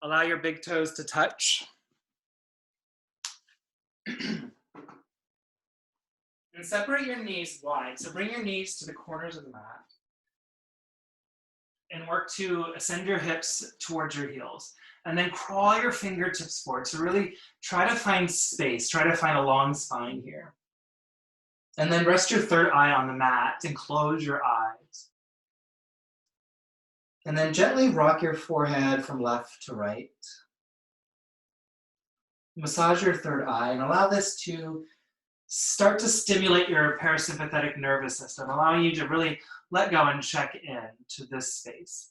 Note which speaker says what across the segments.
Speaker 1: Allow your big toes to touch. And separate your knees wide. So bring your knees to the corners of the mat. And work to ascend your hips towards your heels. And then crawl your fingertips forward. So really try to find space. Try to find a long spine here. And then rest your third eye on the mat and close your eyes. And then gently rock your forehead from left to right. Massage your third eye and allow this to start to stimulate your parasympathetic nervous system, allowing you to really let go and check in to this space.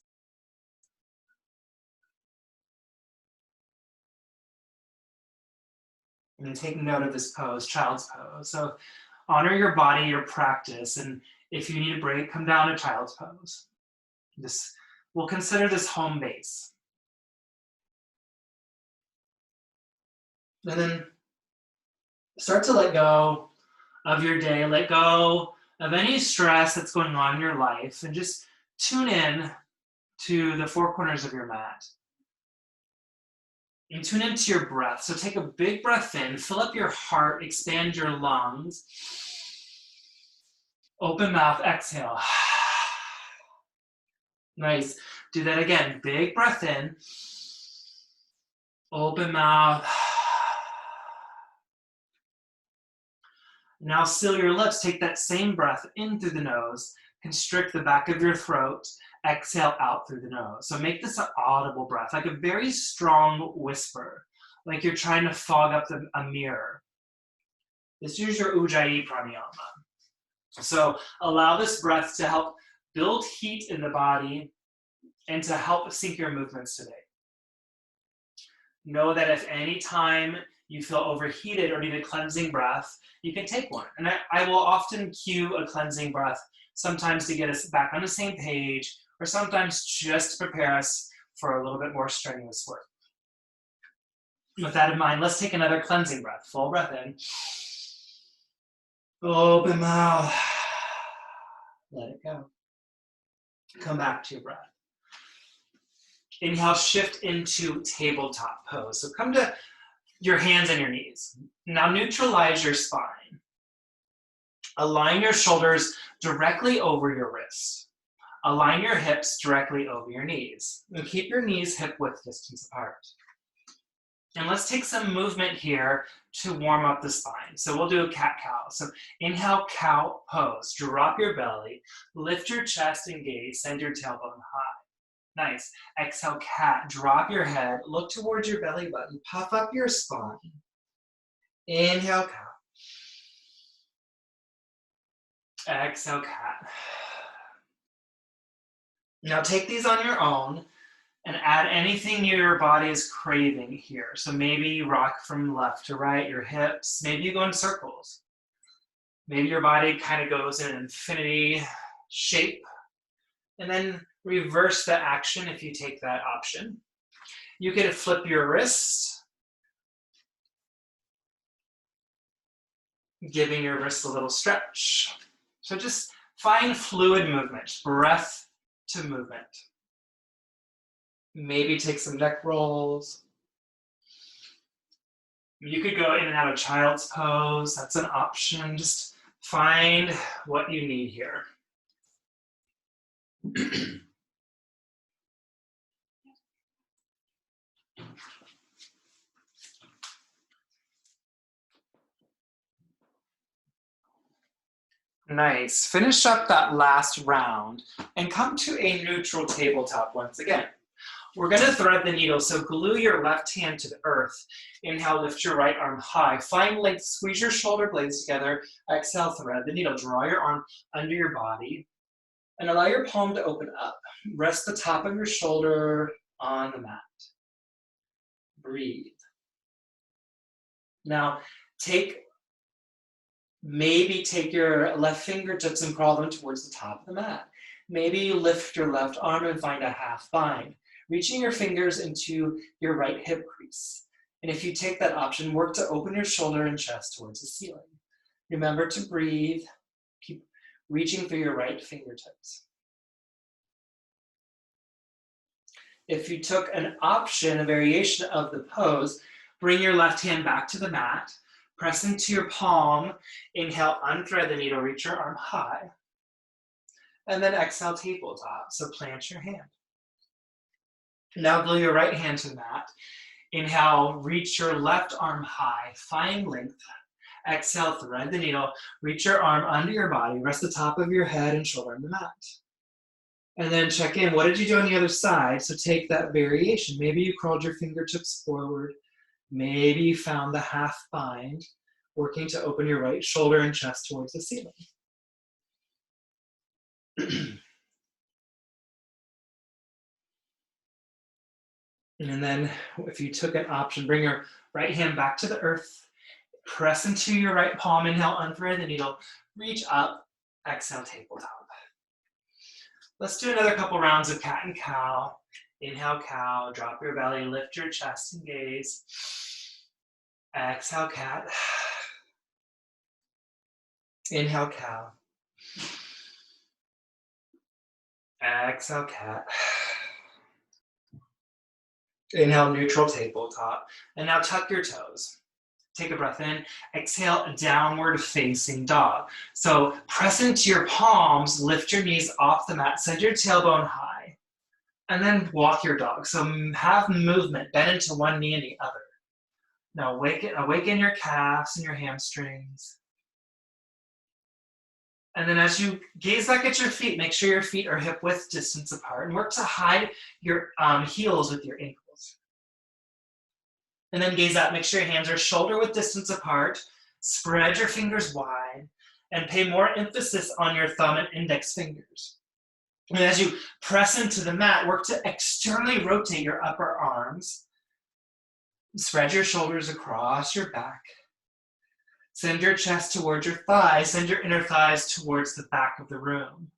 Speaker 1: And take note of this pose, child's pose. So honor your body, your practice, and if you need a break, come down to child's pose. We'll consider this home base. And then start to let go of your day, let go of any stress that's going on in your life, and just tune in to the four corners of your mat. And tune into your breath. So take a big breath in, fill up your heart, expand your lungs. Open mouth, exhale. Nice. Do that again. Big breath in. Open mouth. Now seal your lips. Take that same breath in through the nose. Constrict the back of your throat. Exhale out through the nose. So make this an audible breath, like a very strong whisper, like you're trying to fog up a mirror. This is your Ujjayi pranayama. So allow this breath to help build heat in the body and to help sync your movements today. Know that if any time you feel overheated or need a cleansing breath, you can take one. And I will often cue a cleansing breath, sometimes to get us back on the same page, or sometimes just to prepare us for a little bit more strenuous work. With that in mind, let's take another cleansing breath. Full breath in. Open mouth. Let it go. Come back to your breath. Inhale, shift into tabletop pose. So come to your hands and your knees. Now neutralize your spine. Align your shoulders directly over your wrists. Align your hips directly over your knees. And keep your knees hip-width distance apart. And let's take some movement here to warm up the spine. So we'll do a cat-cow. So inhale, cow pose. Drop your belly, lift your chest and gaze, send your tailbone high. Nice. Exhale, cat. Drop your head, look towards your belly button, puff up your spine. Inhale, cow. Exhale, cat. Now take these on your own and add anything your body is craving here. So maybe you rock from left to right, your hips. Maybe you go in circles. Maybe your body kind of goes in an infinity shape. And then reverse the action if you take that option. You can flip your wrist, giving your wrist a little stretch. So just find fluid movement, breath to movement. Maybe take some neck rolls. You could go in and out of child's pose. That's an option. Just find what you need here. Nice. Finish up that last round and come to a neutral tabletop once again. We're going to thread the needle, so glue your left hand to the earth. Inhale, lift your right arm high. Find length, squeeze your shoulder blades together. Exhale, thread the needle. Draw your arm under your body and allow your palm to open up. Rest the top of your shoulder on the mat. Breathe. Now, maybe take your left fingertips and crawl them towards the top of the mat. Maybe you lift your left arm and find a half bind, reaching your fingers into your right hip crease. And if you take that option, work to open your shoulder and chest towards the ceiling. Remember to breathe. Keep reaching for your right fingertips. If you took an option, a variation of the pose, bring your left hand back to the mat, press into your palm, inhale, unthread the needle, reach your arm high, and then exhale, tabletop. So plant your hand. Now glue your right hand to the mat. Inhale, reach your left arm high, find length. Exhale, thread the needle, reach your arm under your body, rest the top of your head and shoulder on the mat. And then check in, what did you do on the other side? So take that variation. Maybe you crawled your fingertips forward. Maybe you found the half bind, working to open your right shoulder and chest towards the ceiling. And then if you took an option, bring your right hand back to the earth, press into your right palm, inhale, unthread the needle, reach up, exhale, tabletop. Let's do another couple rounds of cat and cow. Inhale, cow, drop your belly, lift your chest and gaze. Exhale, cat. Inhale, cow. Exhale, cat. Inhale, neutral tabletop. And now tuck your toes. Take a breath in. Exhale, downward facing dog. So press into your palms, lift your knees off the mat, send your tailbone high, and then walk your dog. So have movement, bend into one knee and the other. Now awaken your calves and your hamstrings. And then as you gaze back at your feet, make sure your feet are hip width distance apart and work to hide your heels with your ankles. And then gaze up, make sure your hands are shoulder width distance apart, spread your fingers wide, and pay more emphasis on your thumb and index fingers. And as you press into the mat, work to externally rotate your upper arms. Spread your shoulders across your back. Send your chest towards your thighs, send your inner thighs towards the back of the room.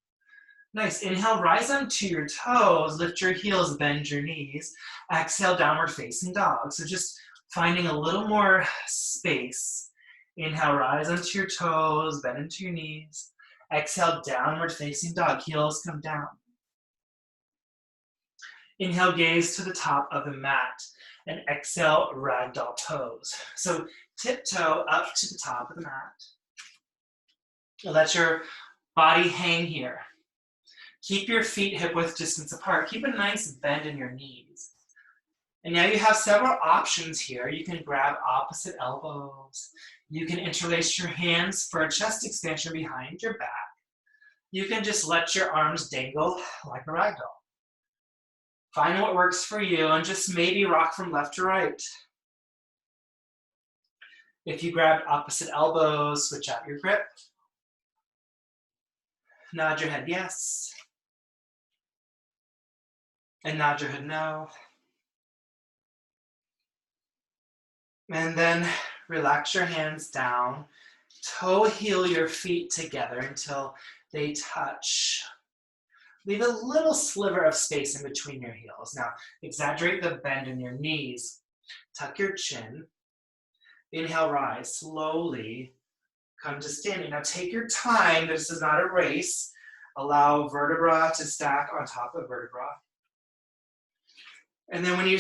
Speaker 1: Nice, inhale, rise onto your toes, lift your heels, bend your knees. Exhale, downward facing dog. So just finding a little more space. Inhale, rise onto your toes, bend into your knees. Exhale, downward facing dog, heels come down. Inhale, gaze to the top of the mat. And exhale, ragdoll pose. So tiptoe up to the top of the mat. Let your body hang here. Keep your feet hip width distance apart. Keep a nice bend in your knees. And now you have several options here. You can grab opposite elbows. You can interlace your hands for a chest expansion behind your back. You can just let your arms dangle like a ragdoll. Find what works for you and just maybe rock from left to right. If you grab opposite elbows, switch out your grip. Nod your head yes. And nod your head no. And then relax your hands down. Toe heel your feet together until they touch. Leave a little sliver of space in between your heels. Now, exaggerate the bend in your knees. Tuck your chin. Inhale, rise. Slowly come to standing. Now, take your time. This is not a race. Allow vertebra to stack on top of vertebra. And then when you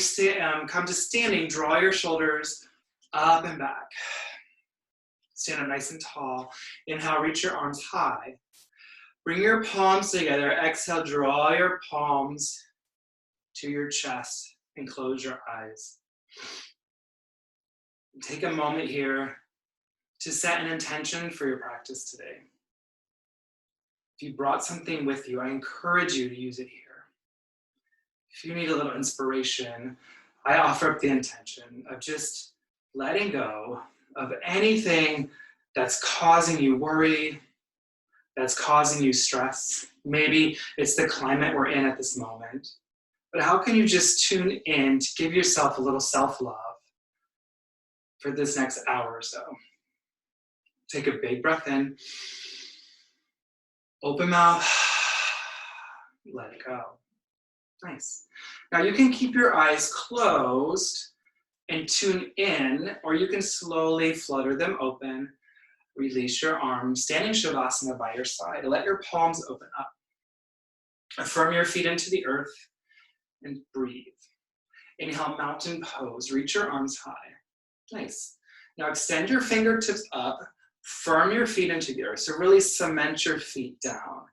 Speaker 1: come to standing, draw your shoulders up and back. Stand up nice and tall. Inhale, reach your arms high. Bring your palms together. Exhale, draw your palms to your chest and close your eyes. Take a moment here to set an intention for your practice today. If you brought something with you, I encourage you to use it here. If you need a little inspiration, I offer up the intention of just letting go of anything that's causing you worry, that's causing you stress. Maybe it's the climate we're in at this moment. But how can you just tune in to give yourself a little self-love for this next hour or so? Take a big breath in. Open mouth. Let it go. Nice. Now you can keep your eyes closed and tune in, or you can slowly flutter them open. Release your arms, standing Shavasana by your side. Let your palms open up. Affirm your feet into the earth. and breathe. Inhale, mountain pose. Reach your arms high. Nice. Now extend your fingertips up. Firm your feet into the earth. So really cement your feet down.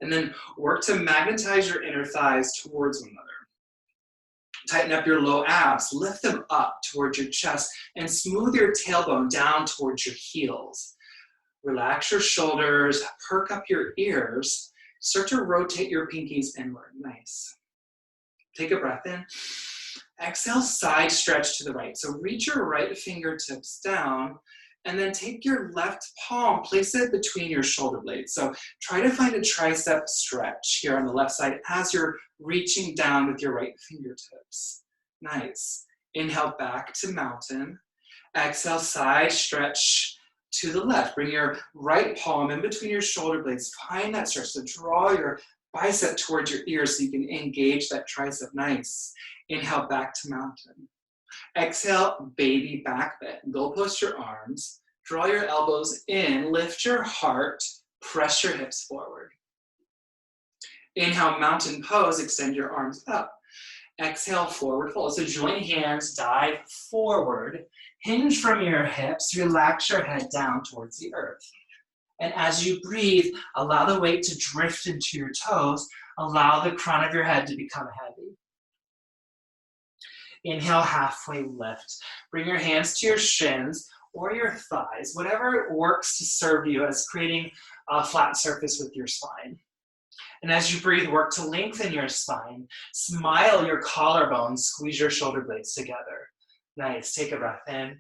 Speaker 1: And then work to magnetize your inner thighs towards one another. Tighten up your low abs. Lift them up towards your chest and smooth your tailbone down towards your heels. Relax your shoulders. Perk up your ears. Start to rotate your pinkies inward. Nice. Take a breath in. Exhale, side stretch to the right. So reach your right fingertips down and then take your left palm, place it between your shoulder blades. So try to find a tricep stretch here on the left side as you're reaching down with your right fingertips. Nice. Inhale, back to mountain. Exhale, side stretch to the left. Bring your right palm in between your shoulder blades. Find that stretch. So draw your bicep towards your ears so you can engage that tricep. Nice. Inhale, back to mountain. Exhale, baby back bend. Goalpost your arms. Draw your elbows in. Lift your heart. Press your hips forward. Inhale, mountain pose. Extend your arms up. Exhale, forward fold. So join hands, dive forward. Hinge from your hips. Relax your head down towards the earth. And as you breathe, allow the weight to drift into your toes. Allow the crown of your head to become heavy. Inhale, halfway lift. Bring your hands to your shins or your thighs, whatever works to serve you as creating a flat surface with your spine. And as you breathe, work to lengthen your spine. Smile your collarbones, squeeze your shoulder blades together. Nice, take a breath in.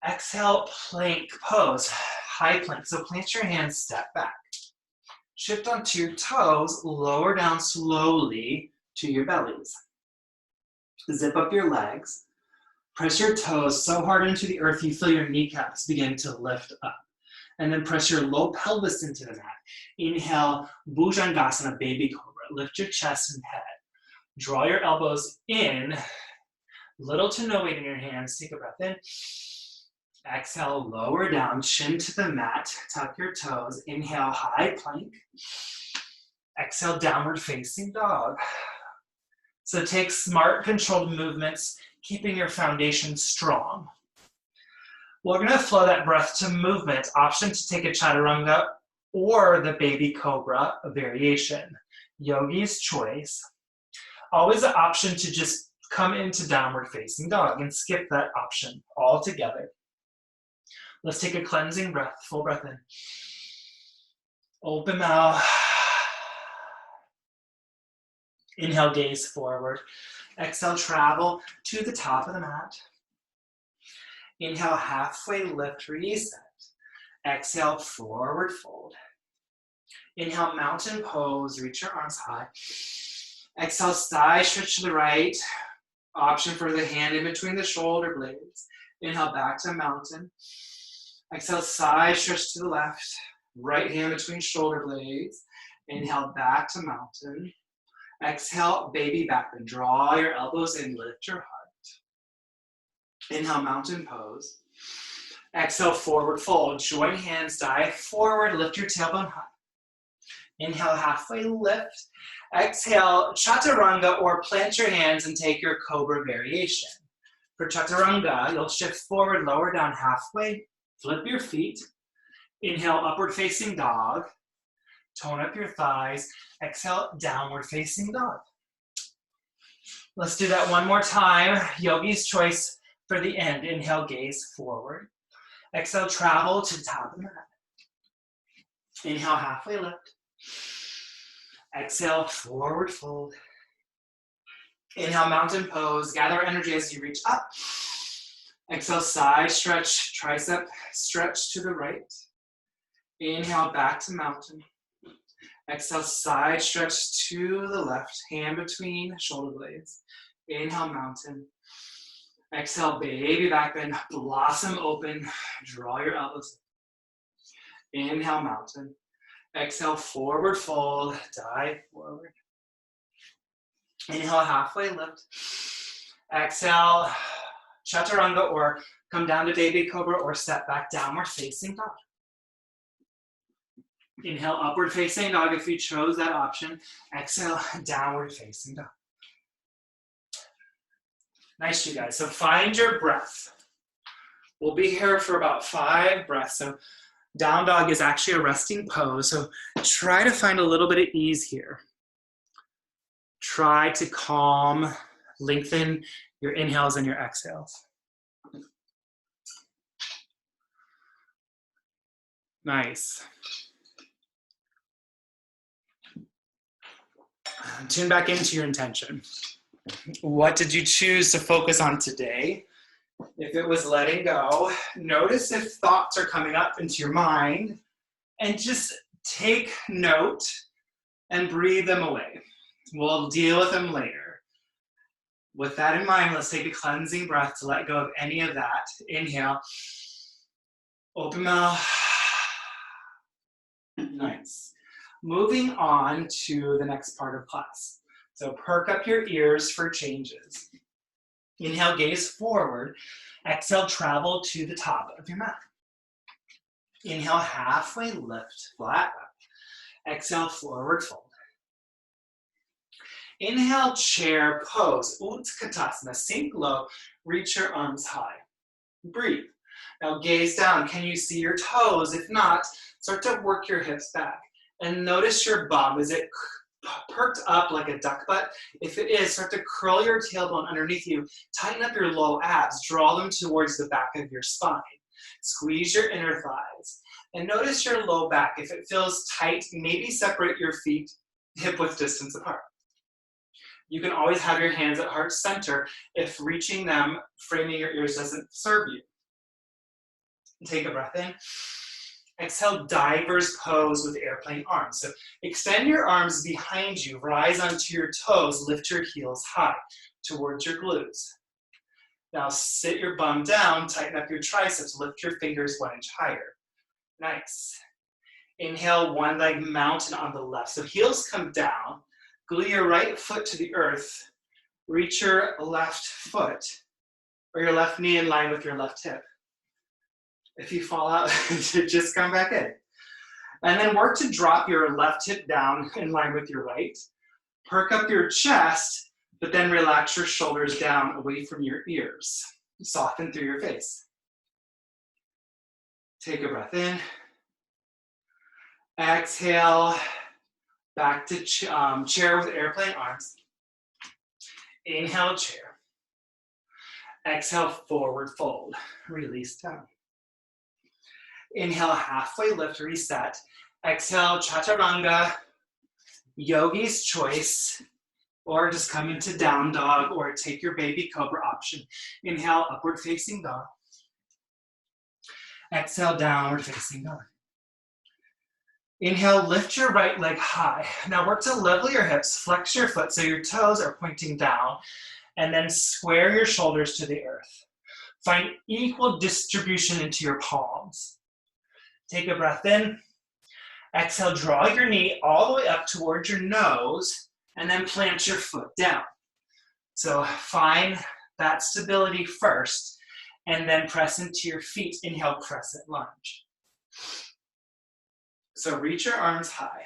Speaker 1: Exhale, plank pose, high plank. So plant your hands, step back. Shift onto your toes, lower down slowly to your bellies. Zip up your legs. Press your toes so hard into the earth you feel your kneecaps begin to lift up. And then press your low pelvis into the mat. Inhale, Bhujangasana, baby cobra. Lift your chest and head. Draw your elbows in. Little to no weight in your hands. Take a breath in. Exhale, lower down, chin to the mat. Tuck your toes. Inhale, high plank. Exhale, downward facing dog. So take smart, controlled movements, keeping your foundation strong. We're going to flow that breath to movement. Option to take a chaturanga or the baby cobra variation. Yogi's choice. Always an option to just come into downward facing dog and skip that option altogether. Let's take a cleansing breath, full breath in. Open mouth. Inhale, gaze forward. Exhale, travel to the top of the mat. Inhale, halfway lift, reset. Exhale, forward fold. Inhale, mountain pose, reach your arms high. Exhale, side stretch to the right. Option for the hand in between the shoulder blades. Inhale, back to mountain. Exhale, side stretch to the left. Right hand between shoulder blades. Inhale, back to mountain. Exhale, baby back bend. Draw your elbows in, lift your heart. Inhale, mountain pose. Exhale, forward fold. Join hands, dive forward, lift your tailbone high. Inhale, halfway lift. Exhale, chaturanga or plant your hands and take your cobra variation. For chaturanga, you'll shift forward, lower down halfway, flip your feet. Inhale, upward facing dog. Tone up your thighs. Exhale, downward facing dog. Let's do that one more time. Yogi's choice for the end. Inhale, gaze forward. Exhale, travel to the top of the mat. Inhale, halfway lift. Exhale, forward fold. Inhale, mountain pose. Gather energy as you reach up. Exhale, side stretch, tricep stretch to the right. Inhale, back to mountain. Exhale, side stretch to the left, hand between shoulder blades. Inhale, mountain. Exhale, baby back bend, blossom open, draw your elbows. Inhale, mountain. Exhale, forward fold, dive forward. Inhale, halfway lift. Exhale, chaturanga or come down to baby cobra or step back, downward facing dog. Inhale, upward facing dog if you chose that option. Exhale, downward facing dog. Nice, you guys. So find your breath. We'll be here for about 5 breaths. So down dog is actually a resting pose. So try to find a little bit of ease here. Try to calm, lengthen your inhales and your exhales. Nice. Tune back into your intention. What did you choose to focus on today? If it was letting go, notice if thoughts are coming up into your mind and just take note and breathe them away. We'll deal with them later. With that in mind, let's take a cleansing breath to let go of any of that. Inhale, open mouth. Nice. Moving on to the next part of class. So perk up your ears for changes. Inhale, gaze forward. Exhale, travel to the top of your mat. Inhale, halfway lift, flat up. Exhale, forward fold. Inhale, chair pose, Utkatasana. Sink low, reach your arms high. Breathe. Now gaze down. Can you see your toes? If not, start to work your hips back. And notice your bum. Is it perked up like a duck butt? If it is, start to curl your tailbone underneath you. Tighten up your low abs. Draw them towards the back of your spine. Squeeze your inner thighs. And notice your low back. If it feels tight, maybe separate your feet hip-width distance apart. You can always have your hands at heart center if reaching them, framing your ears doesn't serve you. Take a breath in. Exhale, diver's pose with airplane arms. So extend your arms behind you, rise onto your toes, lift your heels high towards your glutes. Now sit your bum down, tighten up your triceps, lift your fingers 1 inch higher. Nice. Inhale, one leg mountain on the left. So heels come down, glue your right foot to the earth, reach your left foot or your left knee in line with your left hip. If you fall out, just come back in. And then work to drop your left hip down in line with your right. Perk up your chest, but then relax your shoulders down away from your ears. Soften through your face. Take a breath in. Exhale, back to chair with airplane arms. Inhale, chair. Exhale, forward fold. Release down. Inhale, halfway lift, reset. Exhale, chaturanga, yogi's choice, or just come into down dog, or take your baby cobra option. Inhale, upward facing dog. Exhale, downward facing dog. Inhale, lift your right leg high. Now work to level your hips, flex your foot so your toes are pointing down, and then square your shoulders to the earth. Find equal distribution into your palms. Take a breath in. Exhale, draw your knee all the way up towards your nose, and then plant your foot down. So find that stability first, and then press into your feet. Inhale, crescent lunge. So reach your arms high.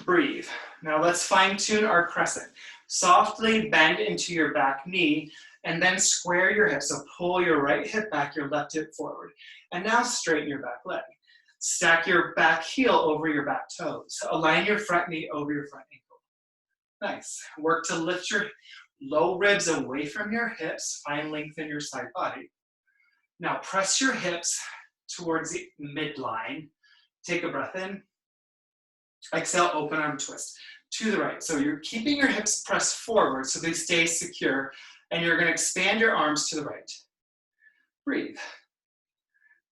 Speaker 1: Breathe. Now let's fine tune our crescent. Softly bend into your back knee, and then square your hips. So pull your right hip back, your left hip forward. And now straighten your back leg. Stack your back heel over your back toes. Align your front knee over your front ankle. Nice. Work to lift your low ribs away from your hips. Find length in your side body. Now press your hips towards the midline. Take a breath in. Exhale, open arm twist to the right. So you're keeping your hips pressed forward so they stay secure, and you're going to expand your arms to the right. Breathe.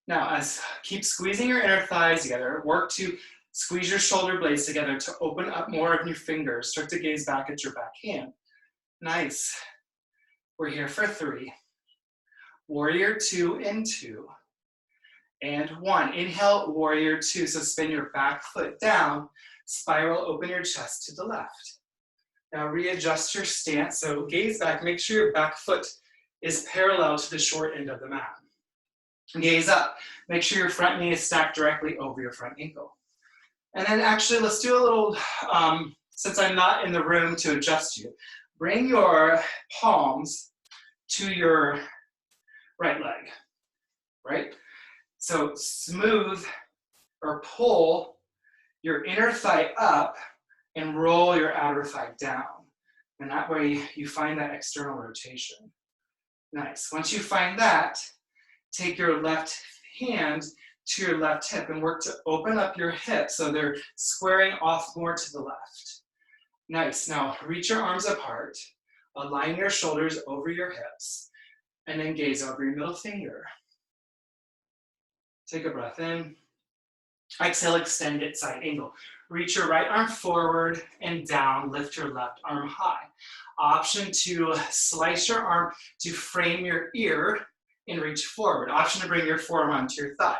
Speaker 1: Now, keep squeezing your inner thighs together. Work to squeeze your shoulder blades together to open up more of your fingers. Start to gaze back at your back hand. Nice. We're here for 3. Warrior 2 and 2. And 1. Inhale, warrior 2. So spin your back foot down. Spiral, open your chest to the left. Now readjust your stance. So gaze back. Make sure your back foot is parallel to the short end of the mat. Gaze up. Make sure your front knee is stacked directly over your front ankle. And then actually, let's do a little, since I'm not in the room to adjust you, Bring your palms to your right leg, right? So smooth or pull your inner thigh up and roll your outer thigh down. And that way you find that external rotation. Nice. Once you find that, take your left hand to your left hip and work to open up your hips so they're squaring off more to the left. Nice. Now reach your arms apart, align your shoulders over your hips, and then gaze over your middle finger. Take a breath in. Exhale, extend it, side angle. Reach your right arm forward and down, lift your left arm high. Option to slice your arm to frame your ear and reach forward. Option to bring your forearm onto your thigh.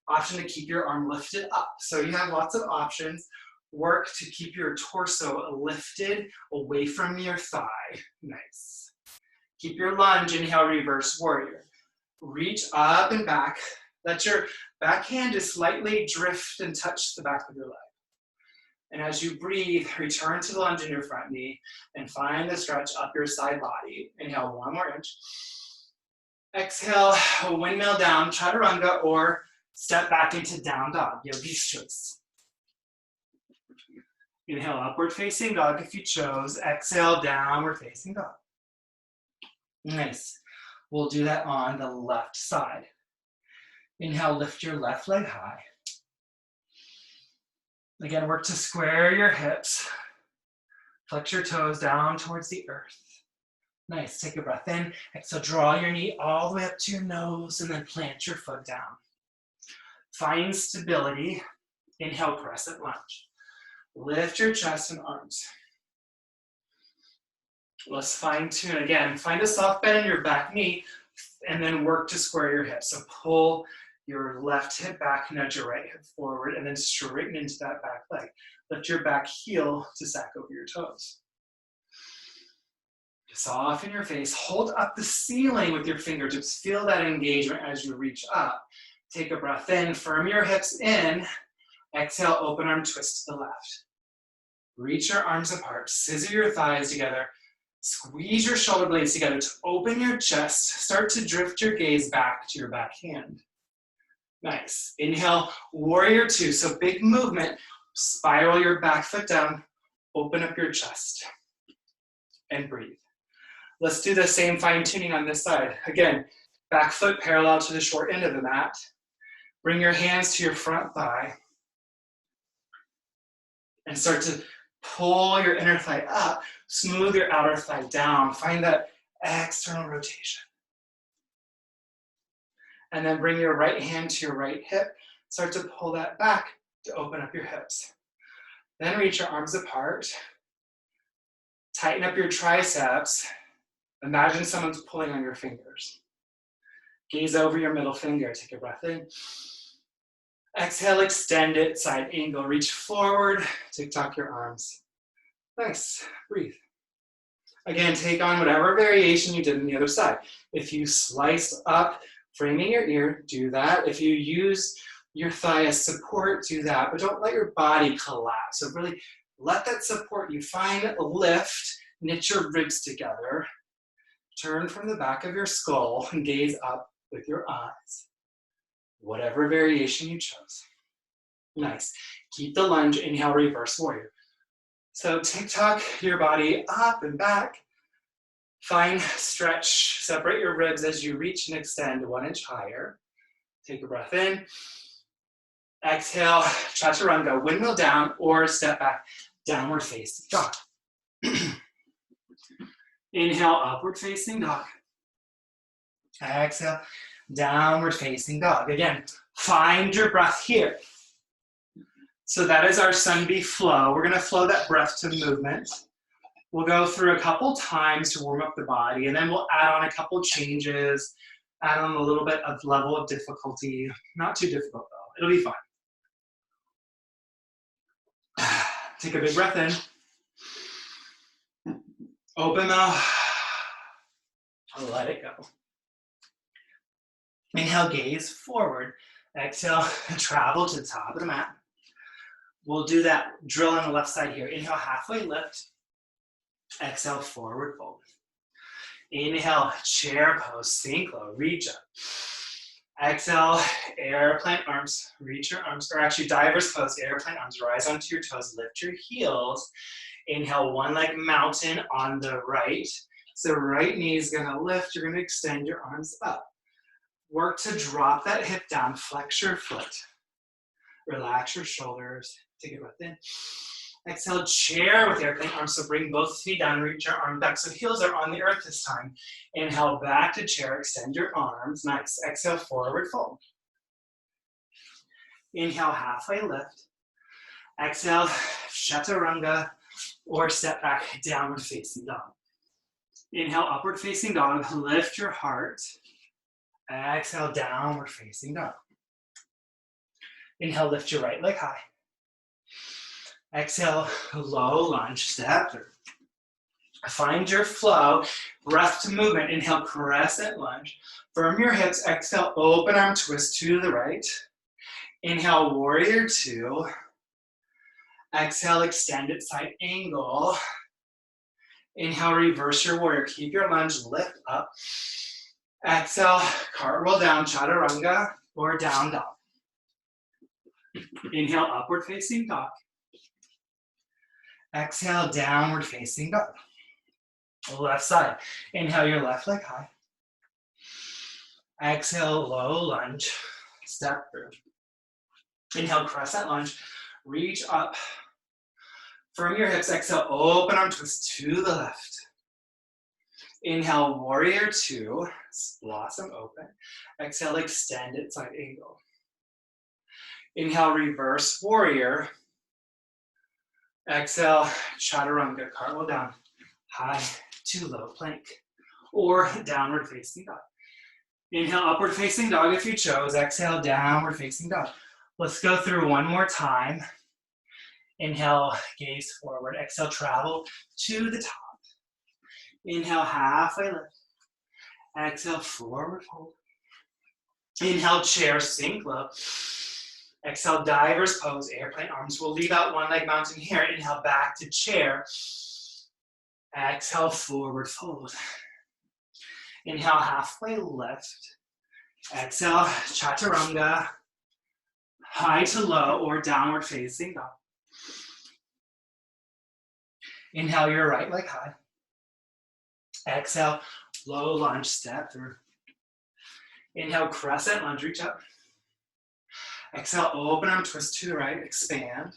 Speaker 1: Option to keep your arm lifted up. So you have lots of options. Work to keep your torso lifted away from your thigh. Nice. Keep your lunge, inhale, reverse warrior. Reach up and back. Let your back hand just slightly drift and touch the back of your leg. And as you breathe, return to the lunge in your front knee and find the stretch up your side body. Inhale, one more inch. Exhale, windmill down, chaturanga, or step back into down dog, yogi's choice. Inhale, upward facing dog if you chose. Exhale, downward facing dog. Nice. We'll do that on the left side. Inhale, lift your left leg high. Again, work to square your hips. Flex your toes down towards the earth. Nice, take a breath in. Exhale, draw your knee all the way up to your nose and then plant your foot down. Find stability. Inhale, crescent lunge. Lift your chest and arms. Let's fine tune again. Find a soft bend in your back knee and then work to square your hips. So pull your left hip back, nudge your right hip forward, and then straighten into that back leg. Lift your back heel to sack over your toes. Soften your face. Hold up the ceiling with your fingertips. Feel that engagement as you reach up. Take a breath in. Firm your hips in. Exhale, open arm twist to the left. Reach your arms apart. Scissor your thighs together. Squeeze your shoulder blades together to open your chest. Start to drift your gaze back to your back hand. Nice. Inhale, warrior two. So big movement. Spiral your back foot down. Open up your chest. And breathe. Let's do the same fine tuning on this side. Again, back foot parallel to the short end of the mat. Bring your hands to your front thigh. And start to pull your inner thigh up. Smooth your outer thigh down. Find that external rotation. And then bring your right hand to your right hip. Start to pull that back to open up your hips. Then reach your arms apart. Tighten up your triceps. Imagine someone's pulling on your fingers. Gaze over your middle finger. Take a breath in. Exhale, extend it, side angle. Reach forward, TikTok your arms. Nice, breathe. Again, take on whatever variation you did on the other side. If you sliced up, framing your ear, do that. If you use your thigh as support, do that. But don't let your body collapse. So really let that support you. Find a lift, knit your ribs together. Turn from the back of your skull and gaze up with your eyes. Whatever variation you chose. Nice. Keep the lunge, inhale, reverse warrior. So TikTok your body up and back. Find stretch, separate your ribs as you reach and extend 1 inch higher. Take a breath in. Exhale, chaturanga, windmill down or step back, downward facing dog. Inhale, upward facing dog. Exhale, downward facing dog. Again, find your breath here. So that is our Sun-B flow. We're gonna flow that breath to movement. We'll go through a couple times to warm up the body, and then we'll add on a couple changes, add on a little bit of level of difficulty. Not too difficult though, it'll be fun. Take a big breath in. Open mouth. Let it go. Inhale, gaze forward. Exhale, travel to the top of the mat. We'll do that drill on the left side here. Inhale, halfway lift. Exhale, forward fold. Inhale, chair pose, sink low, reach up. Exhale, airplane arms, reach your arms, or actually diver's pose, airplane arms, rise onto your toes, lift your heels. Inhale, one leg mountain on the right. So right knee is gonna lift, you're gonna extend your arms up. Work to drop that hip down, flex your foot. Relax your shoulders, take a breath in. Exhale, chair with airplane arms, so bring both feet down, reach your arm back, so heels are on the earth this time. Inhale, back to chair, extend your arms, nice. Exhale, forward fold. Inhale, halfway lift. Exhale, chaturanga, or step back, downward facing dog. Inhale, upward facing dog, lift your heart. Exhale, downward facing dog. Inhale, lift your right leg high. Exhale, low lunge, step through. Find your flow, breath to movement. Inhale, crescent lunge. Firm your hips, exhale, open arm twist to the right. Inhale, warrior two. Exhale, extended side angle. Inhale, reverse your warrior. Keep your lunge, lift up. Exhale, cartwheel down, chaturanga, or down dog. Inhale, upward facing dog. Exhale, downward facing dog. Left side. Inhale, your left leg high. Exhale, low lunge, step through. Inhale, crescent lunge, reach up. Firm your hips, exhale, open arm twist to the left. Inhale, warrior two, blossom open. Exhale, extended side angle. Inhale, reverse warrior. Exhale, chaturanga, cartwheel down, high to low plank, or downward facing dog. Inhale, upward facing dog if you chose. Exhale, downward facing dog. Let's go through one more time. Inhale, gaze forward. Exhale, travel to the top. Inhale, halfway lift. Exhale, forward fold. Inhale, chair, sink low. Exhale, diver's pose, airplane arms. We'll leave out one leg mountain here. Inhale, back to chair. Exhale, forward fold. Inhale, halfway lift. Exhale, chaturanga, high to low or downward facing dog. Inhale, your right leg high. Exhale, low lunge, step through. Inhale, crescent lunge, reach up. Exhale, open arm twist to the right, expand.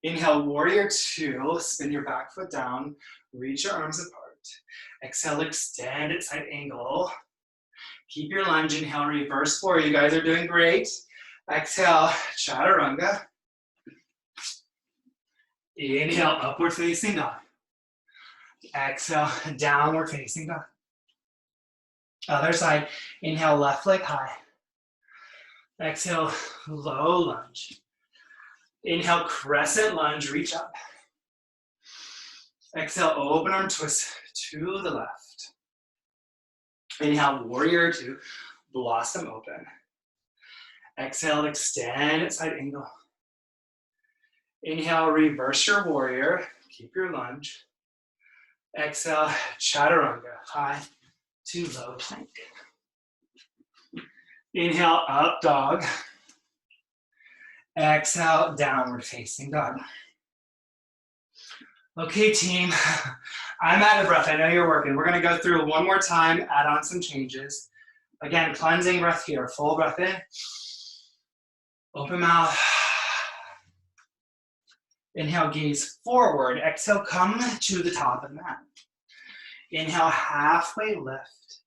Speaker 1: Inhale, warrior two, spin your back foot down, reach your arms apart. Exhale, extended side angle. Keep your lunge, inhale, reverse warrior. You guys are doing great. Exhale, chaturanga. Inhale, upward facing dog. Exhale, downward facing dog. Other side, inhale, left leg high. Exhale, low lunge. Inhale, crescent lunge, reach up. Exhale, open arm twist to the left. Inhale, warrior two, blossom open. Exhale, extend side angle. Inhale, reverse your warrior, keep your lunge. Exhale, chaturanga, high to low plank. Inhale, up dog. Exhale, downward facing dog. Okay, team, I'm out of breath. I know you're working. We're gonna go through one more time, add on some changes. Again, cleansing breath here. Full breath in. Open mouth. Inhale, gaze forward. Exhale, come to the top of the mat. Inhale, halfway lift.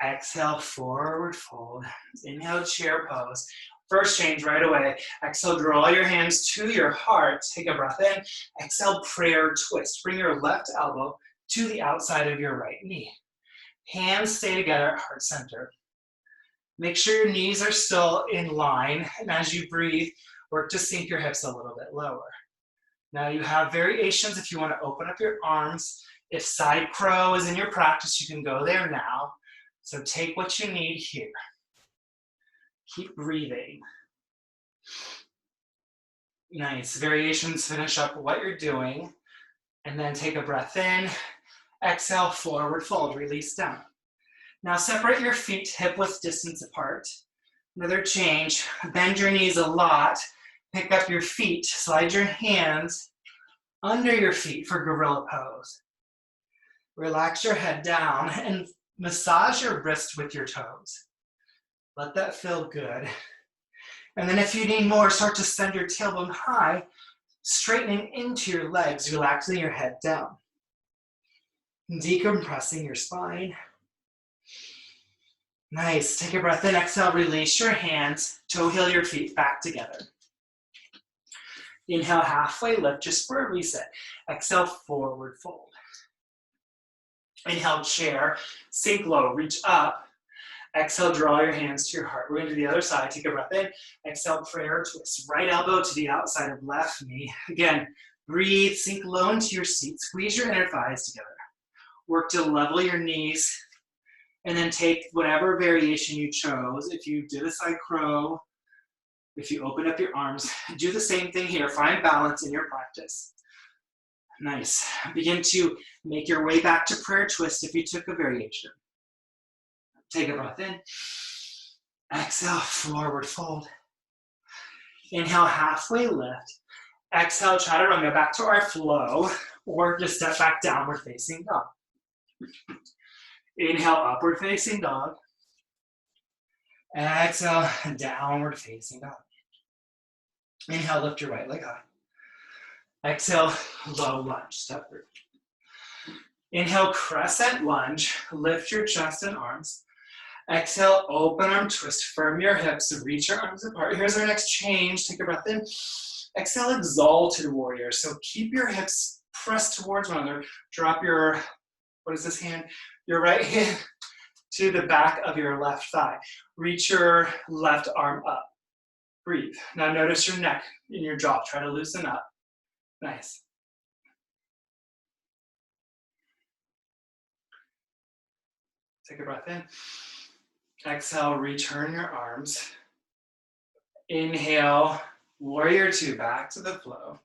Speaker 1: Exhale, forward fold. Inhale, chair pose. First change right away. Exhale, draw your hands to your heart. Take a breath in. Exhale, prayer twist. Bring your left elbow to the outside of your right knee. Hands stay together at heart center. Make sure your knees are still in line. And as you breathe, work to sink your hips a little bit lower. Now you have variations if you want to open up your arms. If side crow is in your practice, you can go there now. So take what you need here. Keep breathing. Nice. Variations finish up what you're doing. And then take a breath in. Exhale, forward fold, release down. Now separate your feet hip-width distance apart. Another change, bend your knees a lot. Pick up your feet, slide your hands under your feet for gorilla pose. Relax your head down and massage your wrist with your toes. Let that feel good. And then if you need more, start to send your tailbone high, straightening into your legs, relaxing your head down. Decompressing your spine. Nice, take a breath in, exhale, release your hands, toe heel your feet back together. Inhale, halfway lift, just for a reset. Exhale, forward fold. Inhale, chair, sink low, reach up. Exhale, draw your hands to your heart. We're going to the other side, take a breath in. Exhale, prayer twist. Right elbow to the outside of left knee. Again, breathe, sink low into your seat. Squeeze your inner thighs together. Work to level your knees. And then take whatever variation you chose. If you did a side crow, if you open up your arms, do the same thing here. Find balance in your practice. Nice. Begin to make your way back to prayer twist if you took a variation. Take a breath in. Exhale, forward fold. Inhale, halfway lift. Exhale, chaturanga, back to our flow, or just step back, downward facing dog. Inhale, upward facing dog. Exhale, downward facing dog. Inhale, lift your right leg high. Exhale, low lunge, step through. Inhale, crescent lunge, lift your chest and arms. Exhale, open arm twist, firm your hips, reach your arms apart. Here's our next change, take a breath in. Exhale, exalted warrior. So keep your hips pressed towards one another. Drop your, what is this hand? Your right hand to the back of your left thigh. Reach your left arm up. Breathe. Now notice your neck and your jaw. Try to loosen up. Nice. Take a breath in. Exhale, return your arms. Inhale, warrior two, back to the flow.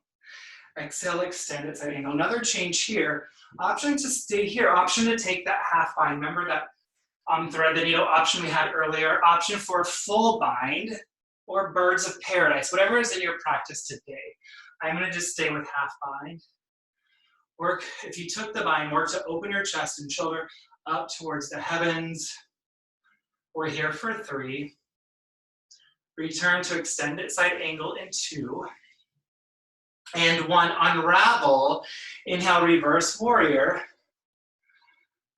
Speaker 1: Exhale, extend it side angle. Another change here. Option to stay here. Option to take that half bind. Remember that thread the needle option we had earlier. Option for full bind or birds of paradise. Whatever is in your practice today. I'm going to just stay with half bind. Work, if you took the bind, work to open your chest and shoulder up towards the heavens. We're here for 3. Return to extended side angle in 2. And 1, unravel. Inhale, reverse warrior.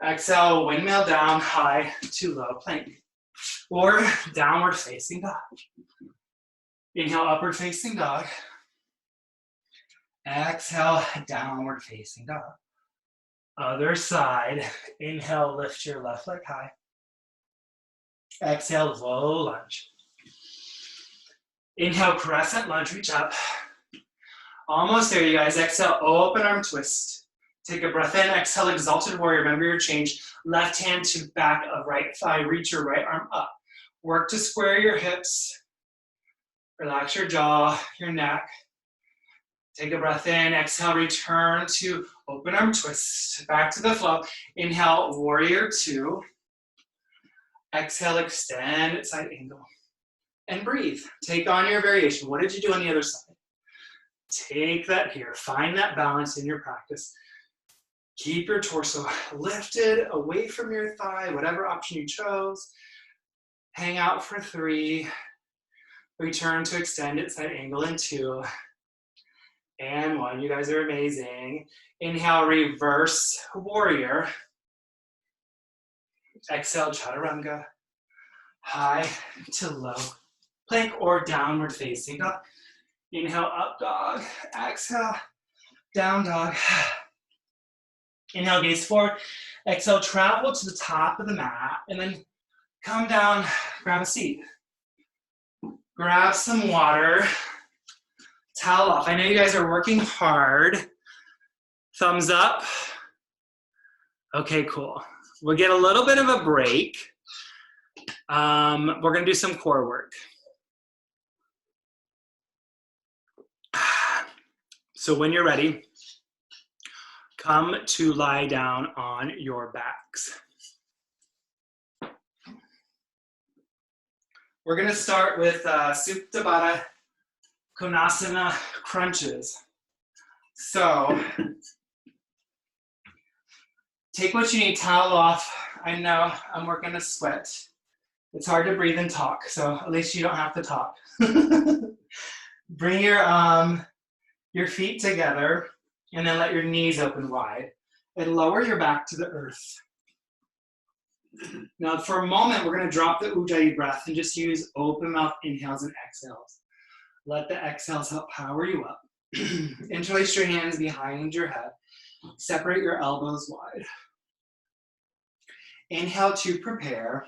Speaker 1: Exhale, windmill down, high to low plank. Or downward facing dog. Inhale, upward facing dog. Exhale, downward facing dog. Other side. Inhale, lift your left leg high. Exhale, low lunge. Inhale, crescent lunge, reach up. Almost there, you guys. Exhale, open arm twist. Take a breath in. Exhale, exalted warrior. Remember your change. Left hand to back of right thigh. Reach your right arm up. Work to square your hips. Relax your jaw, your neck. Take a breath in. Exhale, return to open arm twist. Back to the flow. Inhale, warrior two. Exhale, extend side angle. And breathe. Take on your variation. What did you do on the other side? Take that here. Find that balance in your practice. Keep your torso lifted away from your thigh, whatever option you chose. Hang out for 3. Return to extended side angle in 2. And 1. You guys are amazing. Inhale, reverse warrior. Exhale, chaturanga. High to low. Plank or downward facing dog. Inhale, up dog. Exhale, down dog. Inhale, gaze forward. Exhale, travel to the top of the mat. And then come down, grab a seat. Grab some water. Towel off. I know you guys are working hard. Thumbs up. Okay, cool. We'll get a little bit of a break. We're going to do some core work. So when you're ready, come to lie down on your backs. We're gonna start with Supine Konasana Crunches. So, take what you need, towel off. I know I'm working a sweat. It's hard to breathe and talk, so at least you don't have to talk. Bring your feet together and then let your knees open wide and lower your back to the earth. Now for a moment, we're gonna drop the Ujjayi breath and just use open mouth inhales and exhales. Let the exhales help power you up. Interlace your hands behind your head. Separate your elbows wide. Inhale to prepare.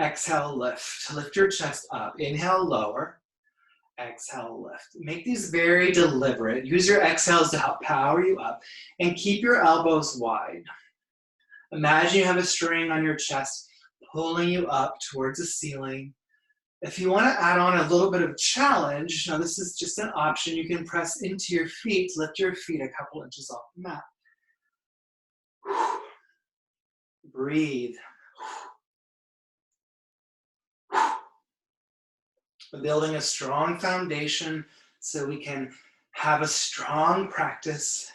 Speaker 1: Exhale, lift. Lift your chest up. Inhale, lower. Exhale, lift. Make these very deliberate. Use your exhales to help power you up and keep your elbows wide. Imagine you have a string on your chest pulling you up towards the ceiling. If you want to add on a little bit of challenge, now this is just an option, you can press into your feet, lift your feet a couple inches off the mat. Breathe. We're building a strong foundation so we can have a strong practice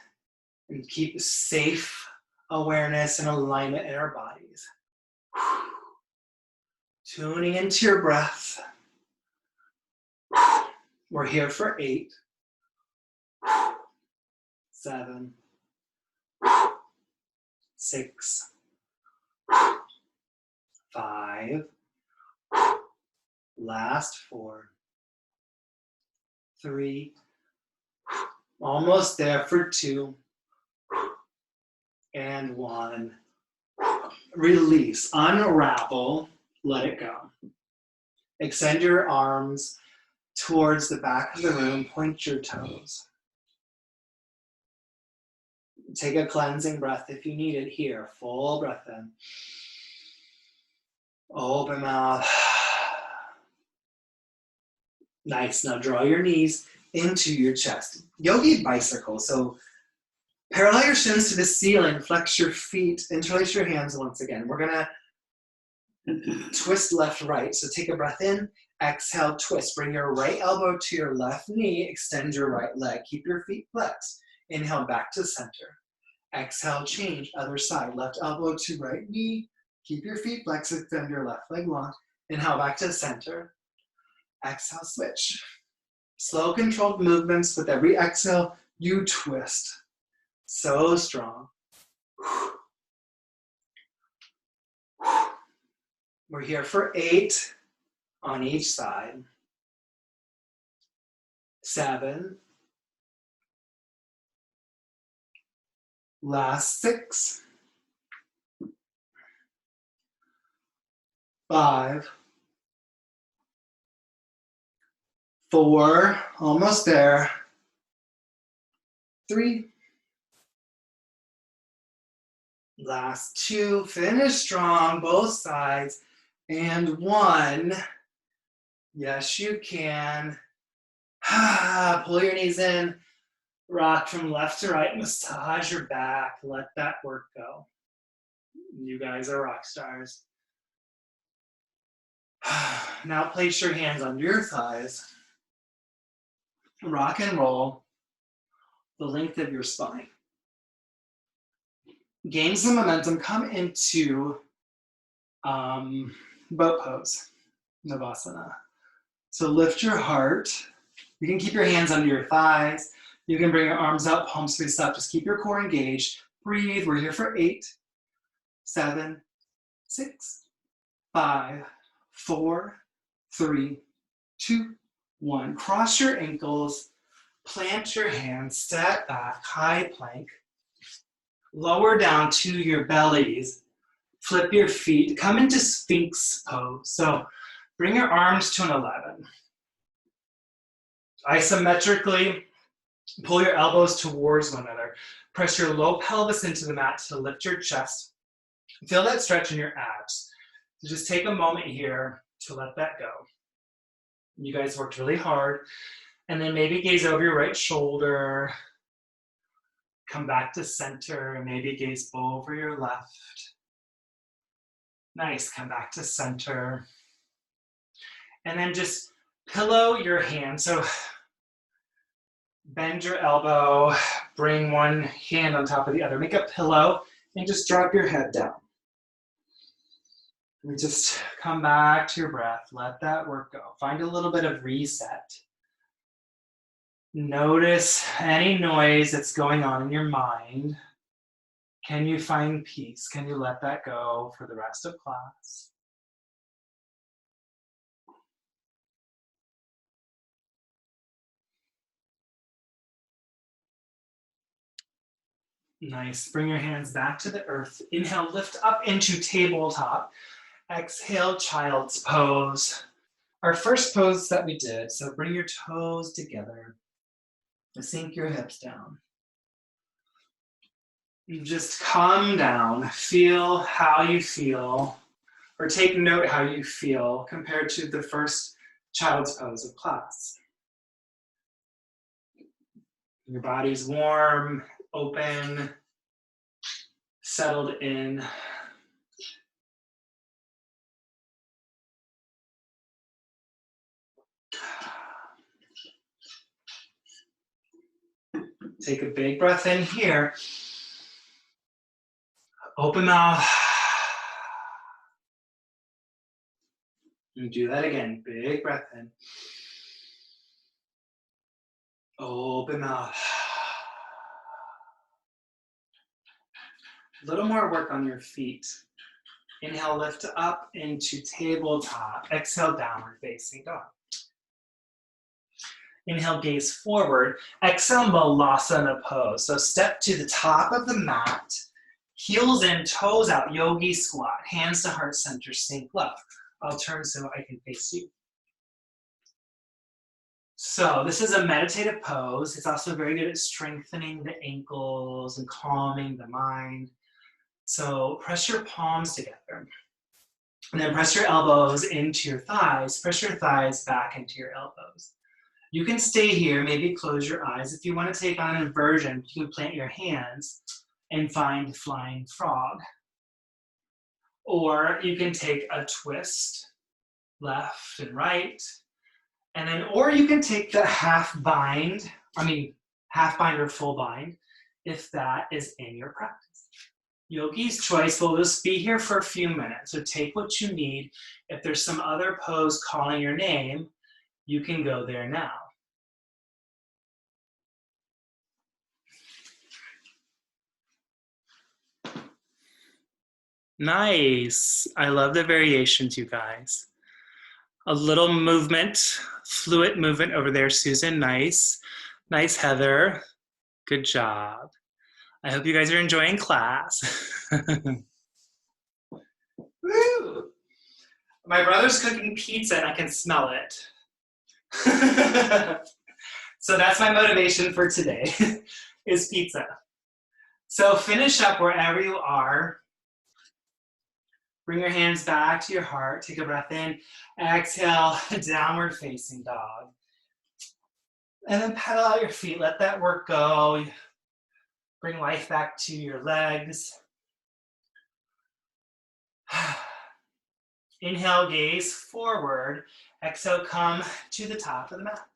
Speaker 1: and keep safe awareness and alignment in our bodies. Tuning into your breath. We're here for 8, 7, 6, 5, last 4, 3, almost there for 2, and 1. Release, unravel, let it go. Extend your arms towards the back of the room, point your toes. Take a cleansing breath if you need it here. Full breath in. Open mouth. Nice. Now draw your knees into your chest. Yogi Bicycle. So parallel your shins to the ceiling. Flex your feet. Interlace your hands once again. We're going to twist left, right. So take a breath in. Exhale, twist. Bring your right elbow to your left knee. Extend your right leg. Keep your feet flexed. Inhale back to center. Exhale, change. Other side. Left elbow to right knee. Keep your feet flexed. Extend your left leg long. Inhale back to center. Exhale, switch. Slow, controlled movements. With every exhale, you twist. So strong. We're here for 8 on each side. 7. Last 6. 5. 4. Almost there. 3. Last 2. Finish strong, both sides. And 1. Yes, you can. Pull your knees in. Rock from left to right. Massage your back. Let that work go. You guys are rock stars. Now place your hands under your thighs. Rock and roll the length of your spine. Gain some momentum. Come into boat pose, Navasana. So lift your heart. You can keep your hands under your thighs. You can bring your arms up, palms face up. Just keep your core engaged. Breathe. We're here for 8, 7, 6, 5, 4, 3, 2, 1. Cross your ankles. Plant your hands. Step back. High plank. Lower down to your bellies. Flip your feet. Come into Sphinx pose. So bring your arms to an 11. Isometrically, pull your elbows towards one another. Press your low pelvis into the mat to lift your chest. Feel that stretch in your abs. So just take a moment here to let that go. You guys worked really hard. And then maybe gaze over your right shoulder. Come back to center, maybe gaze over your left. Nice, come back to center. And then just pillow your hand. So bend your elbow, bring one hand on top of the other. Make a pillow and just drop your head down. And just come back to your breath. Let that work go. Find a little bit of reset. Notice any noise that's going on in your mind. Can you find peace? Can you let that go for the rest of class? Nice. Bring your hands back to the earth. Inhale, lift up into tabletop. Exhale, child's pose. Our first pose that we did. So bring your toes together. Sink your hips down. You just calm down. Feel how you feel, or take note how you feel compared to the first child's pose of class. Your body's warm, open, settled in. Take a big breath in here. Open mouth. And do that again. Big breath in. Open mouth. A little more work on your feet. Inhale, lift up into tabletop. Exhale, downward facing dog. Inhale, gaze forward. Exhale, Navasana pose. So step to the top of the mat. Heels in, toes out, Yogi Squat. Hands to heart center, sink low. I'll turn so I can face you. So this is a meditative pose. It's also very good at strengthening the ankles and calming the mind. So press your palms together. And then press your elbows into your thighs. Press your thighs back into your elbows. You can stay here, maybe close your eyes. If you want to take on an inversion, you can plant your hands and find flying frog. Or you can take a twist, left and right. And then, or you can take the half bind or full bind, if that is in your practice. Yogi's choice. We'll just be here for a few minutes, so take what you need. If there's some other pose calling your name, you can go there now. Nice. I love the variations, you guys. A little movement, fluid movement over there, Susan. Nice. Nice, Heather. Good job. I hope you guys are enjoying class. Woo! My brother's cooking pizza and I can smell it. So that's my motivation for today, is pizza. So finish up wherever you are. Bring your hands back to your heart. Take a breath in. Exhale, downward facing dog. And then pedal out your feet. Let that work go. Bring life back to your legs. Inhale, gaze forward. Exhale, come to the top of the mat.